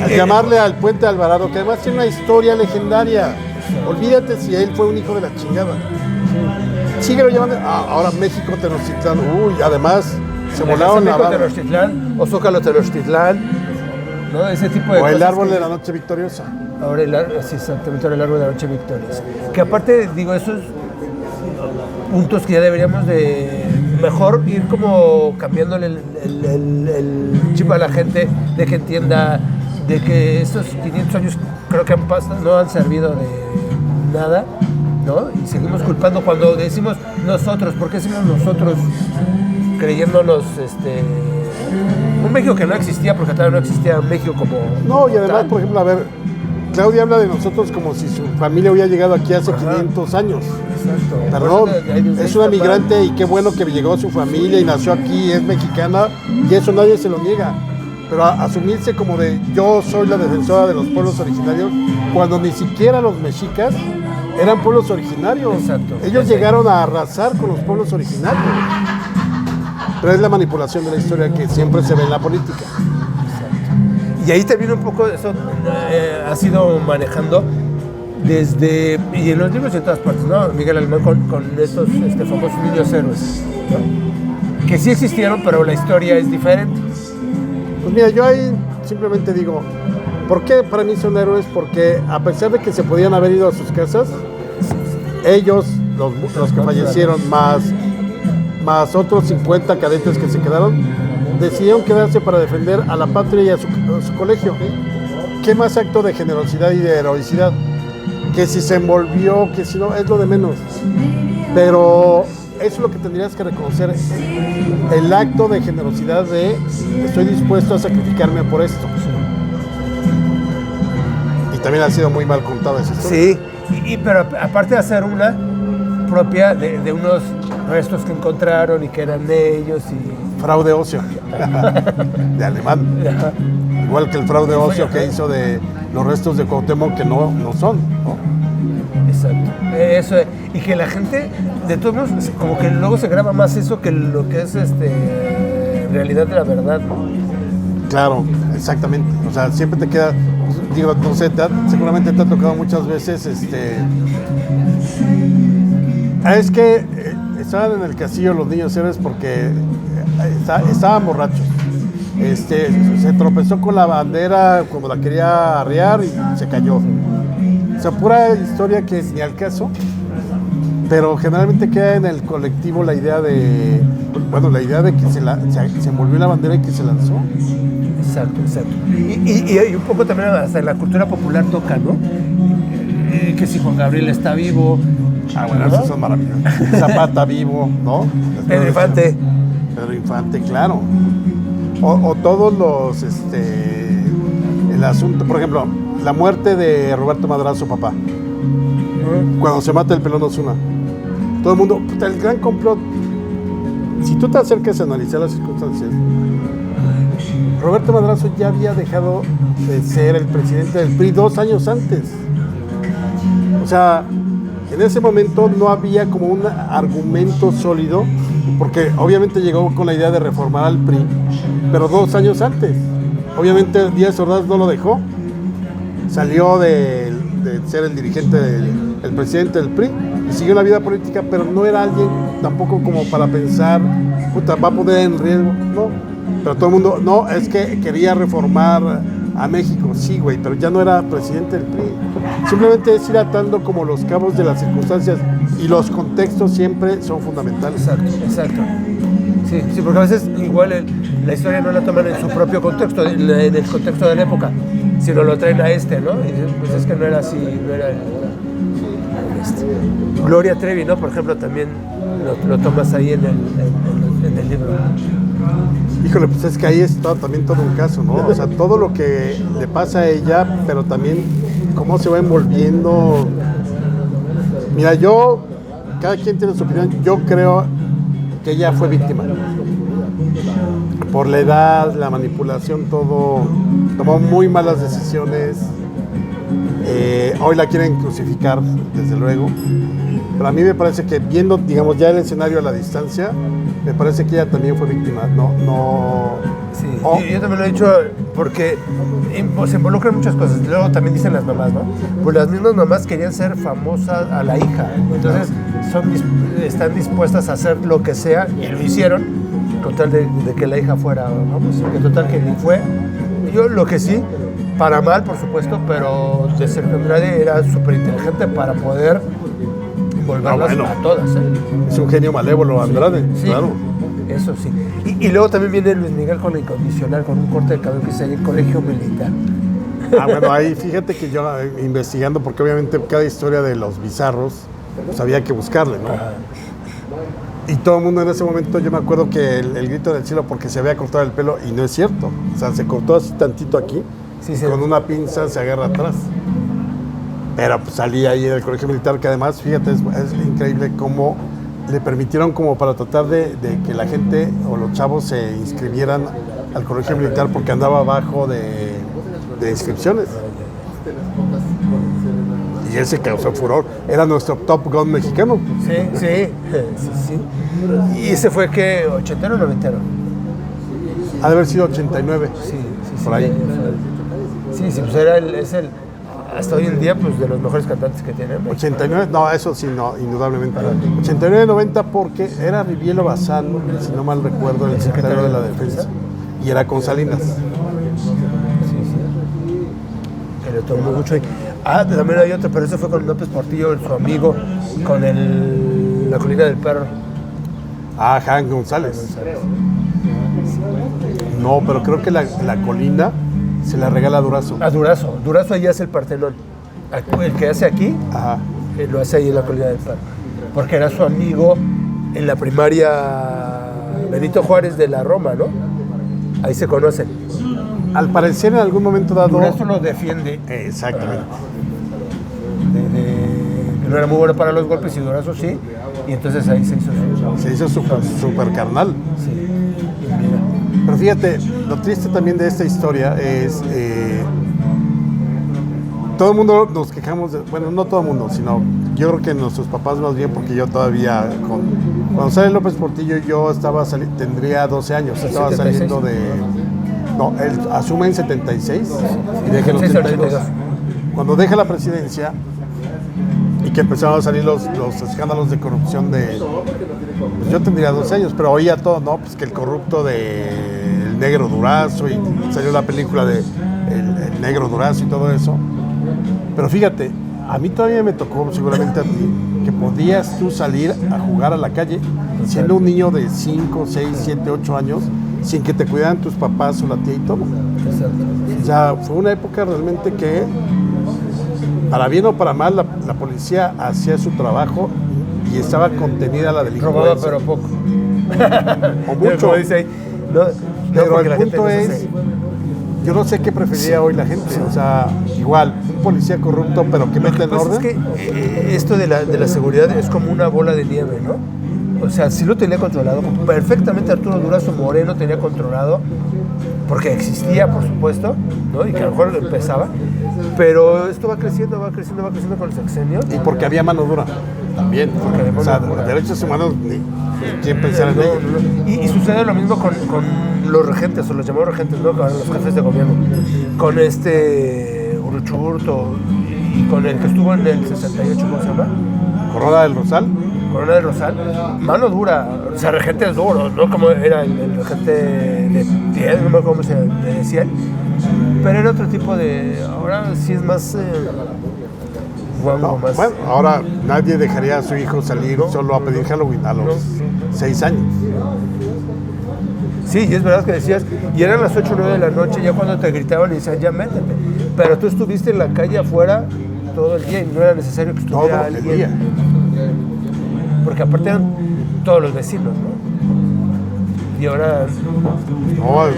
Al llamarle al Puente Alvarado, que además tiene una historia legendaria. Olvídate si él fue un hijo de la chingada. Síguelo llamando. Ahora México Tenochtitlán. Uy, además se volaron la México barra. Tenochtitlán, o Zócalo Tenochtitlán, ¿no? Ese tipo de O el cosas árbol que- de la noche victoriosa. Ahora sí, exactamente, ahora el árbol de la noche victorias. Que aparte, digo, esos puntos que ya deberíamos de mejor ir como cambiándole el chip a la gente, de que entienda de que estos 500 años creo que no han servido de nada, ¿no? Y seguimos culpando cuando decimos nosotros. ¿Por qué decimos nosotros creyéndonos un México que no existía? Porque todavía no existía México como No, y además, tal. por ejemplo, a ver, Claudia habla de nosotros como si su familia hubiera llegado aquí hace Ajá. 500 años. Exacto. Perdón, Por eso de ahí es una migrante y qué bueno que llegó su familia y nació aquí, es mexicana, y eso nadie se lo niega. Pero asumirse como de yo soy la defensora de los pueblos originarios, cuando ni siquiera los mexicas eran pueblos originarios. Exacto. Ellos Exacto. llegaron a arrasar con los pueblos originarios. Pero es la manipulación de la historia que siempre se ve en la política. Y ahí también un poco eso ha sido manejando desde, y en los libros y en todas partes, ¿no? Miguel Alemán con estos famosos niños héroes, ¿no? Que sí existieron, pero la historia es diferente. Pues mira, yo ahí simplemente digo, ¿por qué para mí son héroes? Porque a pesar de que se podían haber ido a sus casas, ellos, los que fallecieron, más otros 50 cadetes que se quedaron, decidieron quedarse para defender a la patria y a su colegio. ¿Qué más acto de generosidad y de heroicidad? Que si se envolvió, que si no, es lo de menos. Pero eso es lo que tendrías que reconocer, el acto de generosidad de estoy dispuesto a sacrificarme por esto. Y también ha sido muy mal contada esa historia. Sí, pero aparte de hacer una propia de unos restos que encontraron y que eran ellos y... Fraude óseo, de Alemán. Ajá. Igual que el fraude óseo que hizo de los restos de Cuauhtémoc, que no son, ¿no? Exacto. Eso, y que la gente, de todos modos, como que luego se graba más eso que lo que es en realidad de la verdad, ¿no? Claro, exactamente. O sea, siempre te queda, digo, no sé, seguramente te ha tocado muchas veces, es que estaban en el castillo los niños héroes porque estaban borrachos. Se tropezó con la bandera como la quería arriar y se cayó. O sea, pura historia que es ni al caso, pero generalmente queda en el colectivo la idea de que se envolvió la bandera y que se lanzó. Exacto. Y un poco también hasta en la cultura popular toca, ¿no? Que si Juan Gabriel está vivo. Bueno, ¿no? esos son maravillosos. Zapata vivo, ¿no? Pedro Infante. Pedro Infante, claro. O todos los, el asunto, por ejemplo, la muerte de Roberto Madrazo, papá. Cuando se mata el Pelón Osuna. Todo el mundo, puta, el gran complot. Si tú te acercas a analizar las circunstancias, Roberto Madrazo ya había dejado de ser el presidente del PRI 2 años antes. O sea, en ese momento no había como un argumento sólido, porque obviamente llegó con la idea de reformar al PRI, pero 2 años antes. Obviamente Díaz Ordaz no lo dejó, salió de ser el dirigente, el presidente del PRI, y siguió la vida política, pero no era alguien tampoco como para pensar, puta, va a poner en riesgo, no. Pero todo el mundo, no, es que quería reformar a México, sí, güey, pero ya no era presidente del PRI. Simplemente es ir atando como los cabos de las circunstancias, y los contextos siempre son fundamentales. Exacto. Sí, porque a veces igual la historia no la toman en su propio contexto, en el contexto de la época, sino lo traen a ¿no? Y dicen, pues es que no era así, no era Gloria Trevi, ¿no? Por ejemplo, también lo tomas ahí en el libro. Híjole, pues es que ahí está también todo un caso, ¿no? O sea, todo lo que le pasa a ella, pero también cómo se va envolviendo. Mira, cada quien tiene su opinión, yo creo que ella fue víctima. Por la edad, la manipulación, todo, tomó muy malas decisiones. Hoy la quieren crucificar, desde luego. Pero a mí me parece que viendo, digamos, ya el escenario a la distancia, me parece que ella también fue víctima. Sí, yo también lo he dicho porque se involucran muchas cosas. Luego también dicen las mamás, ¿no? Pues las mismas mamás querían ser famosas a la hija. Entonces están dispuestas a hacer lo que sea y lo hicieron con tal de que la hija fuera, vamos, que total que ni fue. Yo lo que sí, para mal, por supuesto, pero de Sergio Andrade era súper inteligente para poder volverlas a todas. Es un genio malévolo, Andrade, sí, claro. Eso sí. Y luego también viene Luis Miguel con la incondicional, con un corte de cabello que se llama el colegio militar. Bueno, ahí fíjate que yo investigando, porque obviamente cada historia de los bizarros, pues había que buscarle, ¿no? Ajá. Y todo el mundo en ese momento, yo me acuerdo que el grito del cielo porque se había cortado el pelo, y no es cierto. O sea, se cortó así tantito aquí, sí, con una pinza se agarra atrás. Pero pues salí ahí del colegio militar, que además, fíjate, es increíble cómo le permitieron como para tratar de que la gente o los chavos se inscribieran al colegio militar porque andaba abajo de inscripciones. Y ese causó furor. Era nuestro Top Gun mexicano. Sí. ¿Y ese fue qué? ¿80 o 90? Ha de haber sido 89. Sí. Por ahí. Sí, pues hasta hoy en día, pues de los mejores cantantes que tenemos. 89, no, eso sí, no, indudablemente. 89-90 porque era Rivielo Bazán, si no mal recuerdo, el secretario de la Defensa. Y era con Salinas. Sí. Que le tomó mucho ahí. También hay otro, pero ese fue con López Portillo, su amigo, con la colina del perro. Jan González. No, pero creo que la colina se la regala a Durazo. A Durazo. Durazo ahí hace el Partenón. El que hace aquí, lo hace ahí en la colina del perro. Porque era su amigo en la primaria Benito Juárez de la Roma, ¿no? Ahí se conocen. Al parecer en algún momento dado... Durazo lo defiende. Exactamente. Que no era muy bueno para los golpes y Durazo sí. Y entonces ahí se hizo super carnal. Sí. Pero fíjate, lo triste también de esta historia es... todo el mundo nos quejamos bueno, no todo el mundo, sino yo creo que nuestros papás más bien, porque yo todavía cuando sale López Portillo yo tendría 12 años, estaba 76. Saliendo de... No, él asume en 76 y deja en 82. Cuando deja la presidencia y que empezaron a salir los escándalos de corrupción pues yo tendría 12 años, pero oía todo, ¿no? Pues que el corrupto del Negro Durazo y salió la película de el Negro Durazo y todo eso. Pero fíjate, a mí todavía me tocó, seguramente a ti, que podías tú salir a jugar a la calle siendo un niño de 5, 6, 7, 8 años sin que te cuidaran tus papás o la tía y todo. O sea, fue una época realmente que, para bien o para mal, la policía hacía su trabajo y estaba contenida la delincuencia. Robaba pero poco. O mucho. Dice ahí. Pero el punto es, yo no sé qué preferiría hoy la gente. O sea, igual, un policía corrupto pero que mete en orden. Es que esto de la seguridad es como una bola de nieve, ¿no? O sea, sí lo tenía controlado. Perfectamente Arturo Durazo Moreno tenía controlado, porque existía, por supuesto, ¿no? Y que a lo mejor empezaba. Pero esto va creciendo con el sexenio. Y porque había mano dura también. O sea, derechos humanos, ni quién pensar en ello. Y sucede lo mismo con los regentes, o los llamados regentes, ¿no? Con los jefes de gobierno. Con Uruchurto y con el que estuvo en el 68, ¿cómo se llama? Corona del Rosal. Corona del Rosal, mano dura, o sea, regentes duros, ¿no? Como era el regente de 10, no me acuerdo cómo se decía, pero era otro tipo de, ahora sí es más guango, más. Bueno, ahora nadie dejaría a su hijo salir solo a pedir Halloween a los 6 años. Sí, y es verdad que decías, y eran las 8 o 9 de la noche, ya cuando te gritaban y decían, ya métete. Pero tú estuviste en la calle afuera todo el día y no era necesario que estuviera Todo el alguien. día. Porque aparte eran todos los vecinos, ¿no? Y ahora...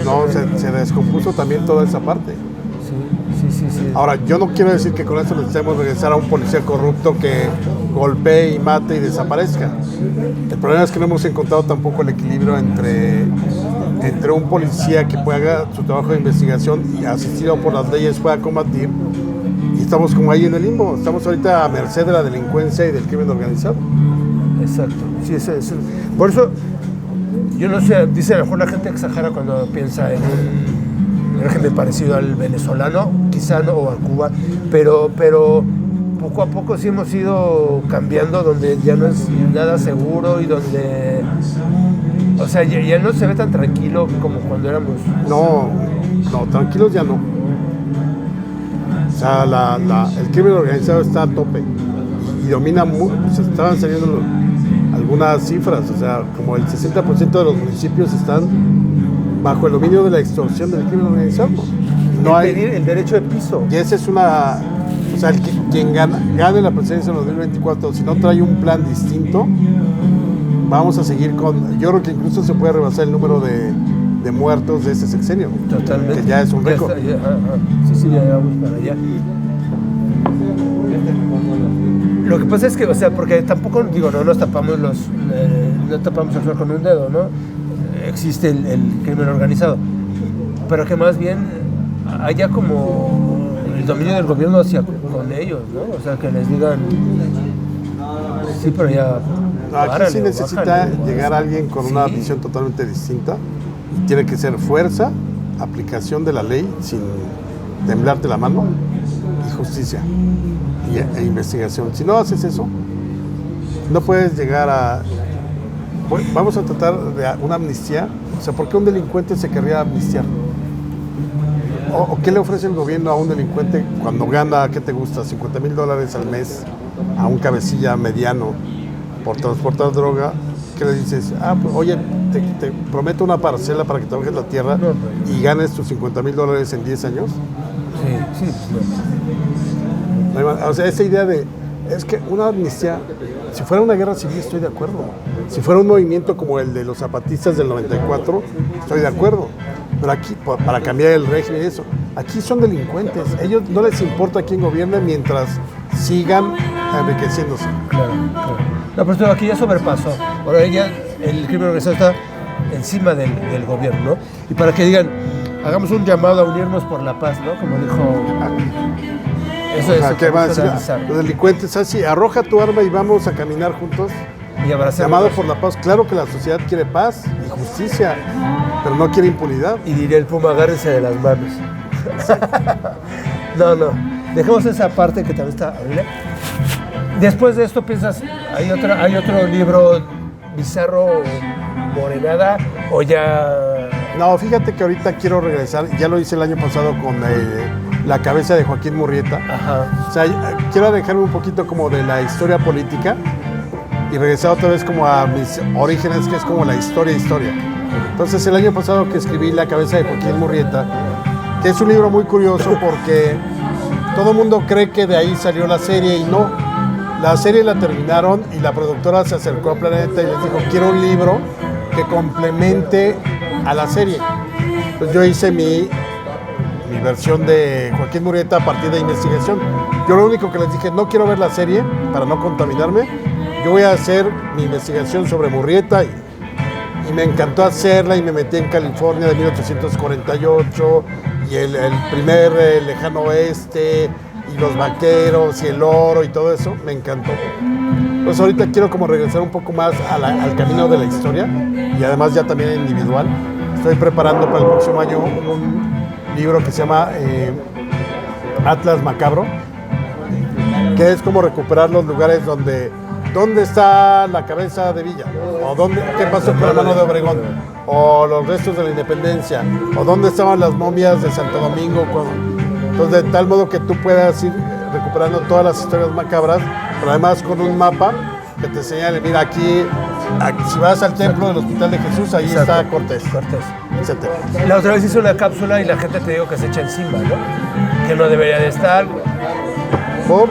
No, se descompuso también toda esa parte. Sí. Ahora, yo no quiero decir que con esto necesitemos regresar a un policía corrupto que golpee y mate y desaparezca. El problema es que no hemos encontrado tampoco el equilibrio entre un policía que pueda hacer su trabajo de investigación y asistido por las leyes pueda combatir. Y estamos como ahí en el limbo. Estamos ahorita a merced de la delincuencia y del crimen organizado. Exacto. Sí, eso. Por eso, yo no sé, dice a lo mejor la gente exagera cuando piensa en un régimen parecido al venezolano, quizá no, o a Cuba, pero poco a poco sí hemos ido cambiando, donde ya no es nada seguro y donde, o sea, ya no se ve tan tranquilo como cuando éramos. No, tranquilos ya no. O sea, el crimen organizado está a tope y domina, se estaban saliendo algunas cifras, o sea, como el 60% de los municipios están bajo el dominio de la extorsión del crimen organizado. No hay Pedir el derecho de piso. Y esa es una... O sea, quien gane la presidencia en 2024, si no trae un plan distinto, vamos a seguir con... Yo creo que incluso se puede rebasar el número de muertos de este sexenio. Totalmente. Que ya es un récord. Sí, ya vamos para allá. Lo que pasa es que, o sea, porque tampoco, digo, no nos tapamos no tapamos el sol con un dedo, ¿no? Existe el crimen organizado, pero que más bien haya como el dominio del gobierno hacia con ellos, ¿no? O sea, que les digan, sí, pero ya... Aquí sí necesita llegar alguien con una visión totalmente distinta. Tiene que ser fuerza, aplicación de la ley sin temblarte la mano y justicia e investigación. Si no haces eso, no puedes llegar a... Vamos a tratar de una amnistía. O sea, ¿por qué un delincuente se querría amnistiar? ¿O qué le ofrece el gobierno a un delincuente cuando gana, qué te gusta, $50,000 al mes a un cabecilla mediano por transportar droga? ¿Qué le dices? Pues, oye, te prometo una parcela para que trabajes la tierra y ganes tus $50,000 en 10 años. Sí. O sea, esa idea de... Es que una amnistía, si fuera una guerra civil, estoy de acuerdo. Si fuera un movimiento como el de los zapatistas del 94, estoy de acuerdo. Pero aquí, para cambiar el régimen y eso, aquí son delincuentes. Ellos no les importa quién gobierne mientras sigan enriqueciéndose. Claro. No, pero aquí ya sobrepasó. Ahora el crimen organizado está encima del gobierno, ¿no? Y para que digan, hagamos un llamado a unirnos por la paz, ¿no? Como dijo... Eso es. ¿Qué van a decir? Los delincuentes, así, arroja tu arma y vamos a caminar juntos. Y abrazar. Llamado por la paz. Claro que la sociedad quiere paz y justicia, pero no quiere impunidad. Y diría el Puma, agárrense de las manos. No. Dejemos esa parte que también está horrible. Después de esto piensas, ¿hay otro libro bizarro, Morenada, o ya...? No, fíjate que ahorita quiero regresar, ya lo hice el año pasado con La cabeza de Joaquín Murrieta. Ajá. O sea, quiero alejarme un poquito como de la historia política y regresar otra vez como a mis orígenes, que es como la historia. Entonces, el año pasado que escribí La cabeza de Joaquín Murrieta, que es un libro muy curioso porque todo el mundo cree que de ahí salió la serie y no. La serie la terminaron y la productora se acercó a Planeta y les dijo, quiero un libro que complemente a la serie. Entonces yo hice mi versión de Joaquín Murrieta a partir de investigación. Yo lo único que les dije, no quiero ver la serie para no contaminarme. Yo voy a hacer mi investigación sobre Murrieta y me encantó hacerla y me metí en California de 1848 y el primer lejano oeste y los vaqueros y el oro y todo eso, me encantó. Pues ahorita quiero como regresar un poco más al camino de la historia y además ya también individual. Estoy preparando para el próximo año un libro que se llama Atlas Macabro, que es como recuperar los lugares ¿dónde está la cabeza de Villa? ¿O qué pasó con la mano de Obregón? ¿O los restos de la Independencia? ¿O dónde estaban las momias de Santo Domingo? Entonces, de tal modo que tú puedas ir recuperando todas las historias macabras, pero además con un mapa que te señale, mira, aquí Si vas al templo del Hospital de Jesús, ahí Exacto. está Cortés, Cortés. etcétera. La otra vez hice una cápsula y la gente te digo que se echa encima, ¿no? Que no debería de estar. Por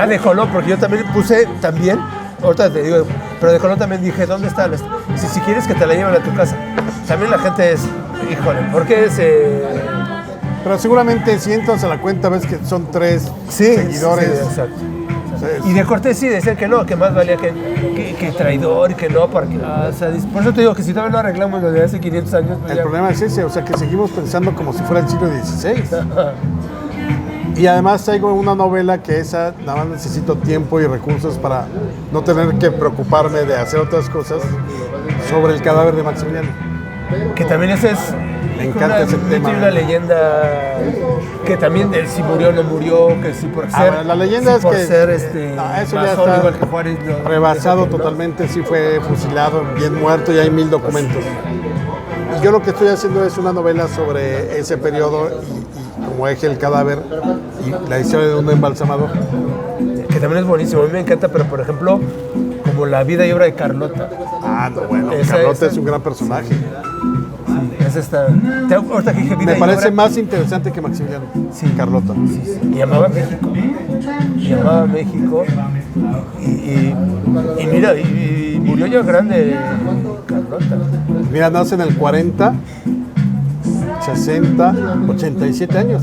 De Colón, porque yo también puse también, ahorita te digo, pero de Colón también dije, ¿dónde está? Si quieres que te la lleven a tu casa. También la gente es, híjole, ¿por qué es? Pero seguramente si entras a la cuenta ves que son 3 seguidores. Sí, exacto. O sea, Y de Cortés sí decían que no, que más valía que traidor y que no, porque, o sea, por eso te digo que si todavía no arreglamos lo de hace 500 años, pues el ya- problema es ese, o sea que seguimos pensando como si fuera el siglo XVI. Y además traigo una novela que esa nada más necesito tiempo y recursos para no tener que preocuparme de hacer otras cosas sobre el cadáver de Maximiliano. que también ese es Me encanta ese tema. tiene una leyenda que también de si murió o no murió, que si por ser Bueno, la leyenda si es por que ser eso ya masón, está igual que Juárez, lo- rebasado totalmente, sí fue fusilado, bien muerto y hay 1000 documentos. Y yo lo que estoy haciendo es una novela sobre ese periodo y como eje el cadáver y la historia de un embalsamador. que también es buenísimo, a mí me encanta, pero por ejemplo, como la vida y obra de Carlota. Ah, no, bueno, Esa- Carlota esa- es un gran personaje. Es esta. Ahorita que dije vida Me y parece obra, más interesante que Maximiliano. Sí. Carlota. y amaba México. Y amaba México. Y mira, y murió ya grande Carlota. Mira, nace en el 40, 60, 87 años.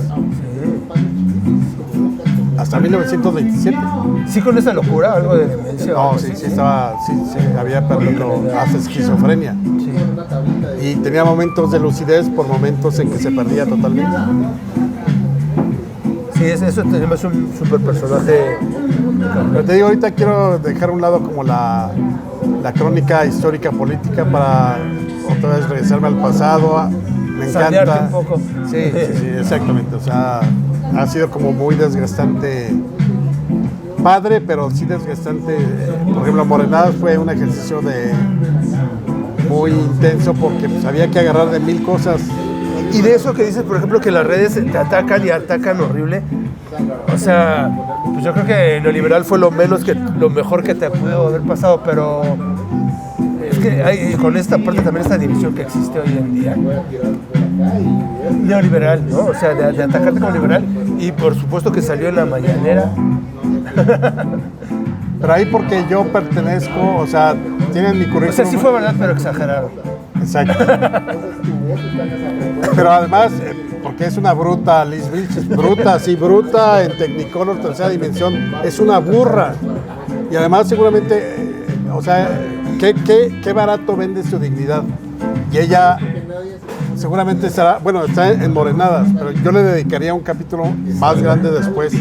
Hasta 1927. Sí, con esa locura, algo de demencia. o No, algo sí, así. sí, estaba, sí, había perdido hasta esquizofrenia. Sí. Y tenía momentos de lucidez por momentos en que se perdía totalmente. Sí, eso tenemos un super personaje. Pero te digo, ahorita quiero dejar a un lado como la crónica histórica política para otra vez regresarme al pasado. Me Sanearte encanta. un poco. Sí, sí, sí, exactamente. O sea, ha sido como muy desgastante. Padre, pero sí desgastante. Por ejemplo, Morenadas fue un ejercicio muy intenso porque pues, había que agarrar de 1000 cosas. Y de eso que dices, por ejemplo, que las redes te atacan y atacan horrible. O sea, pues yo creo que neoliberal fue lo mejor que te pudo haber pasado, pero es que hay con esta parte también esta división que existe hoy en día. Neoliberal, ¿no? O sea, de atacarte como liberal. Y por supuesto que salió en la mañanera. Pero ahí porque yo pertenezco, o sea, tienen mi currículum. O sea, sí fue verdad, pero exagerado. Exacto. Pero además, porque es una bruta, Liz Vilch es bruta, sí, bruta en Technicolor, tercera dimensión, es una burra. Y además seguramente, o sea, qué barato vende su dignidad. Y ella seguramente estará, bueno, está en Morenadas, pero yo le dedicaría un capítulo más grande después.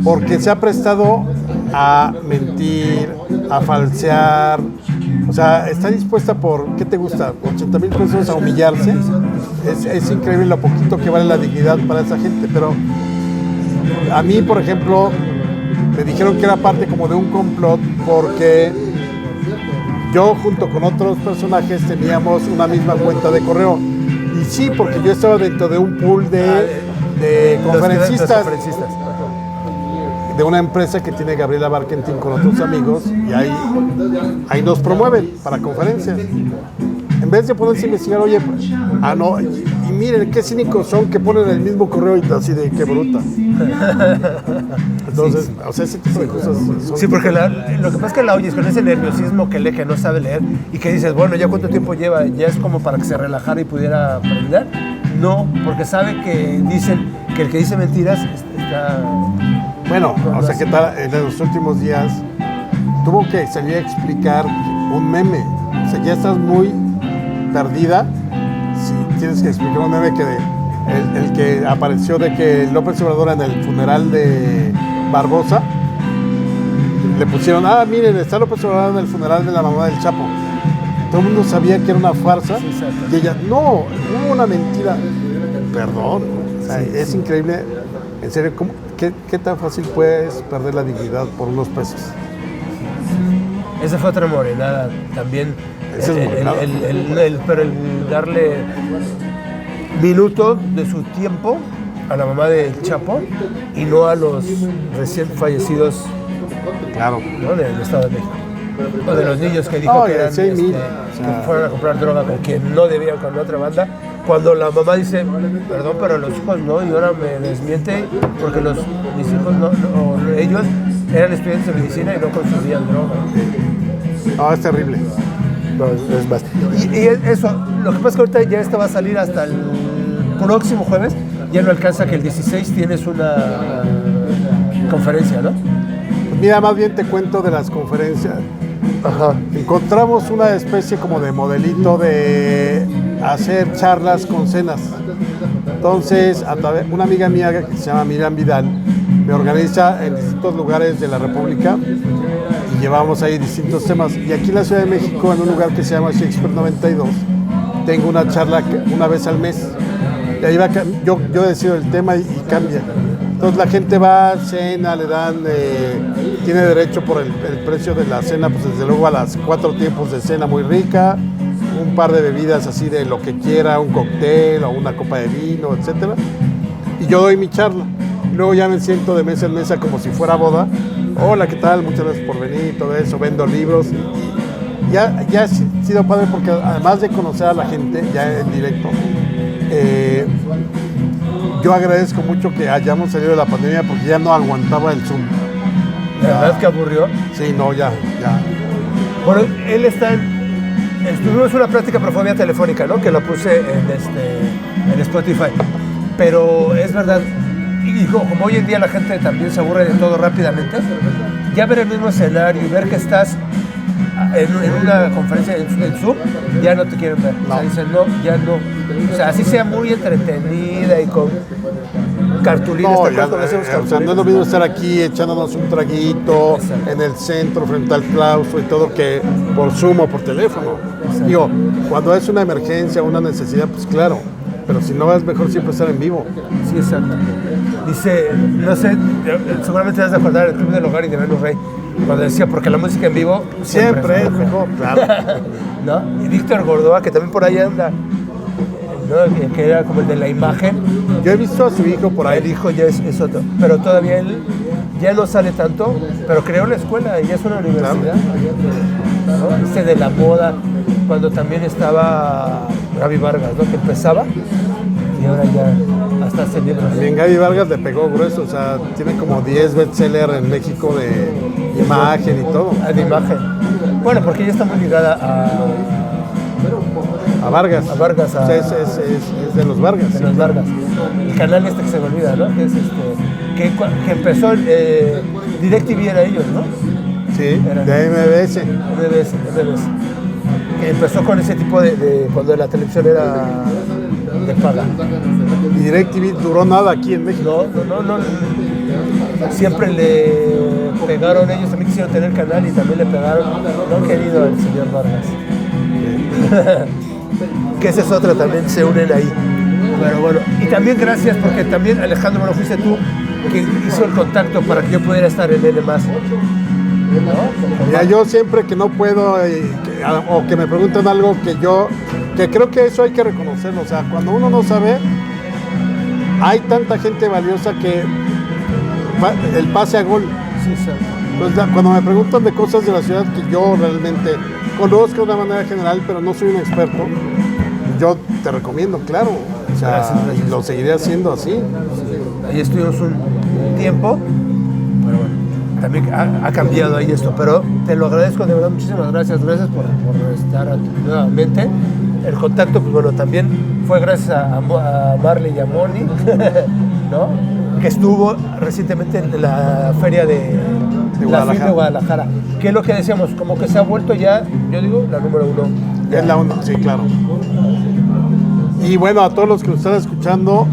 Porque se ha prestado a mentir, a falsear. O sea, está dispuesta por, ¿qué te gusta? 80,000 pesos a humillarse. Es increíble lo poquito que vale la dignidad para esa gente. Pero a mí, por ejemplo, me dijeron que era parte como de un complot porque yo junto con otros personajes teníamos una misma cuenta de correo. Y sí, porque yo estaba dentro de un pool de conferencistas. De una empresa que tiene Gabriela Barkentin con otros amigos y ahí nos promueven para conferencias. En vez de ponerse a investigar, oye, no, y miren qué cínicos son que ponen el mismo correo y así de qué bruta. Entonces, o sea, ese tipo de cosas son... Sí, porque lo que pasa es que la oyes con ese nerviosismo que lee, que no sabe leer y que dices, bueno, ¿ya cuánto tiempo lleva? ¿Ya es como para que se relajara y pudiera aprender? No, porque sabe que dicen que el que dice mentiras está... Bueno, o sea, que tal, en los últimos días tuvo que salir a explicar un meme. O sea, ya estás muy perdida si tienes que explicar un meme que el que apareció de que López Obrador en el funeral de Barbosa le pusieron, miren, está López Obrador en el funeral de la mamá del Chapo. Todo el mundo sabía que era una farsa y ella, no, hubo una mentira. Perdón, o sea, es increíble, en serio, ¿qué tan fácil puedes perder la dignidad por unos pesos? Esa fue otra morenada también. Esa es morenada. Pero el darle minutos de su tiempo a la mamá del Chapo y no a los recién fallecidos, Claro. ¿no?, del Estado de México. O de los niños que dijo que eran 6,000. que fueron a comprar droga con quien no debían con otra banda. Cuando la mamá dice, perdón, pero los hijos no, y ahora me desmiente porque mis hijos o ellos eran estudiantes de medicina y no consumían droga. No, es terrible. No, es más. Y eso, lo que pasa es que ahorita ya esta va a salir hasta el próximo jueves. Ya no alcanza que el 16 tienes una conferencia, ¿no? Pues mira, más bien te cuento de las conferencias. Ajá. Encontramos una especie como de modelito de hacer charlas con cenas. Entonces, una amiga mía que se llama Miriam Vidal me organiza en distintos lugares de la República y llevamos ahí distintos temas. Y aquí en la Ciudad de México, en un lugar que se llama Shakespeare 92, tengo una charla una vez al mes. Y ahí yo decido el tema y cambia. Entonces la gente va, cena, le dan, tiene derecho por el precio de la cena, pues desde luego a las 4 tiempos de cena muy rica, un par de bebidas así de lo que quiera, un cóctel o una copa de vino, etcétera. Y yo doy mi charla. Luego ya me siento de mesa en mesa como si fuera boda. Hola, ¿qué tal? Muchas gracias por venir, todo eso, vendo libros. Y ya ha sido padre porque además de conocer a la gente ya en directo, yo agradezco mucho que hayamos salido de la pandemia porque ya no aguantaba el Zoom. ¿La verdad que aburrió? Sí, no, ya. Bueno, él está tuvimos una plática pero fue vía telefónica, ¿no? Que lo puse en Spotify. Pero es verdad, y como hoy en día la gente también se aburre de todo rápidamente, ya ver el mismo escenario y ver que estás en una conferencia en Zoom, ya no te quieren ver. No. O sea, dicen, no, ya no. O sea, así sea muy entretenida y con cartulinas. No, ¿te acuerdas cuando hacíamos o sea, no es cartulinas? lo mismo estar aquí echándonos un traguito Exacto. en el centro frente al claustro y todo que por Zoom o por teléfono. Exacto. Digo, cuando es una emergencia, una necesidad, pues claro, pero si no es mejor siempre estar en vivo. Sí, exacto. Dice, no sé, seguramente te vas a acordar del Club del Hogar y de Venus Rey, cuando decía, porque la música en vivo Siempre es mejor, claro. ¿No? Y Víctor Gordoa, que también por ahí anda, ¿no? Que era como el de la imagen. Yo he visto a su hijo por ahí. El hijo ya es otro, pero todavía él ya no sale tanto, pero creó la escuela y ya es una universidad. ¿No? De la moda, cuando también estaba Gaby Vargas, ¿no? Que empezaba y ahora ya hasta hace libros. También Gaby Vargas le pegó grueso, o sea, tiene como 10 bestsellers en México de imagen y todo. De imagen. Bueno, porque ella está muy ligada A Vargas. a Vargas, O sea, es de los Vargas. de los Vargas. El canal que se me olvida, ¿no? Que es que empezó DirecTV era ellos, ¿no? Sí, Eran- de MBS. MBS. Que empezó con ese tipo de cuando la televisión era de paga. Y DirecTV duró nada aquí en México. No. Siempre le pegaron, ellos también quisieron tener canal y también le pegaron, no han querido al señor Vargas. Que esa es otra, también se unen ahí. Pero bueno, y también gracias porque también Alejandro, bueno, fuiste tú que hizo el contacto para que yo pudiera estar en N+. ¿No? Mira, yo siempre que no puedo o que me preguntan algo que creo que eso hay que reconocerlo. O sea, cuando uno no sabe, hay tanta gente valiosa que el pase a gol. Sí, exacto. Entonces, cuando me preguntan de cosas de la ciudad que yo realmente conozco de una manera general, pero no soy un experto, yo te recomiendo, claro. O sea, Gracias. lo seguiré haciendo así. Ahí estuvimos un tiempo, pero bueno, también ha cambiado ahí esto, pero te lo agradezco de verdad, muchísimas gracias por estar nuevamente. El contacto, pues bueno, también fue gracias a Marley y a Moni, ¿no? Que estuvo recientemente en la feria de Guadalajara. de Guadalajara, que es lo que decíamos, como que se ha vuelto ya, yo digo, la número 1. Es la onda, sí, claro. Y bueno, a todos los que nos están escuchando,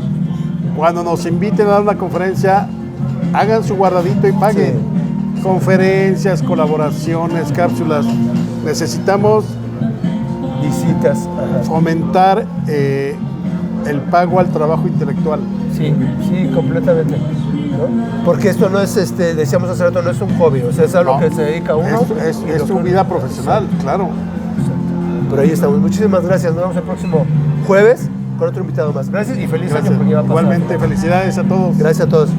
cuando nos inviten a dar una conferencia, hagan su guardadito y paguen. Sí. Conferencias, colaboraciones, cápsulas. Necesitamos Visitas. Ajá. fomentar el pago al trabajo intelectual. Sí, completamente. ¿No? Porque esto no es, decíamos hace rato, no es un hobby, o sea, es algo No, que se dedica a uno. Es su vida profesional, claro. Pero ahí estamos. Muchísimas gracias. Nos vemos el próximo jueves con otro invitado más. Gracias y feliz año porque va a pasar. Igualmente, felicidades a todos. Gracias a todos.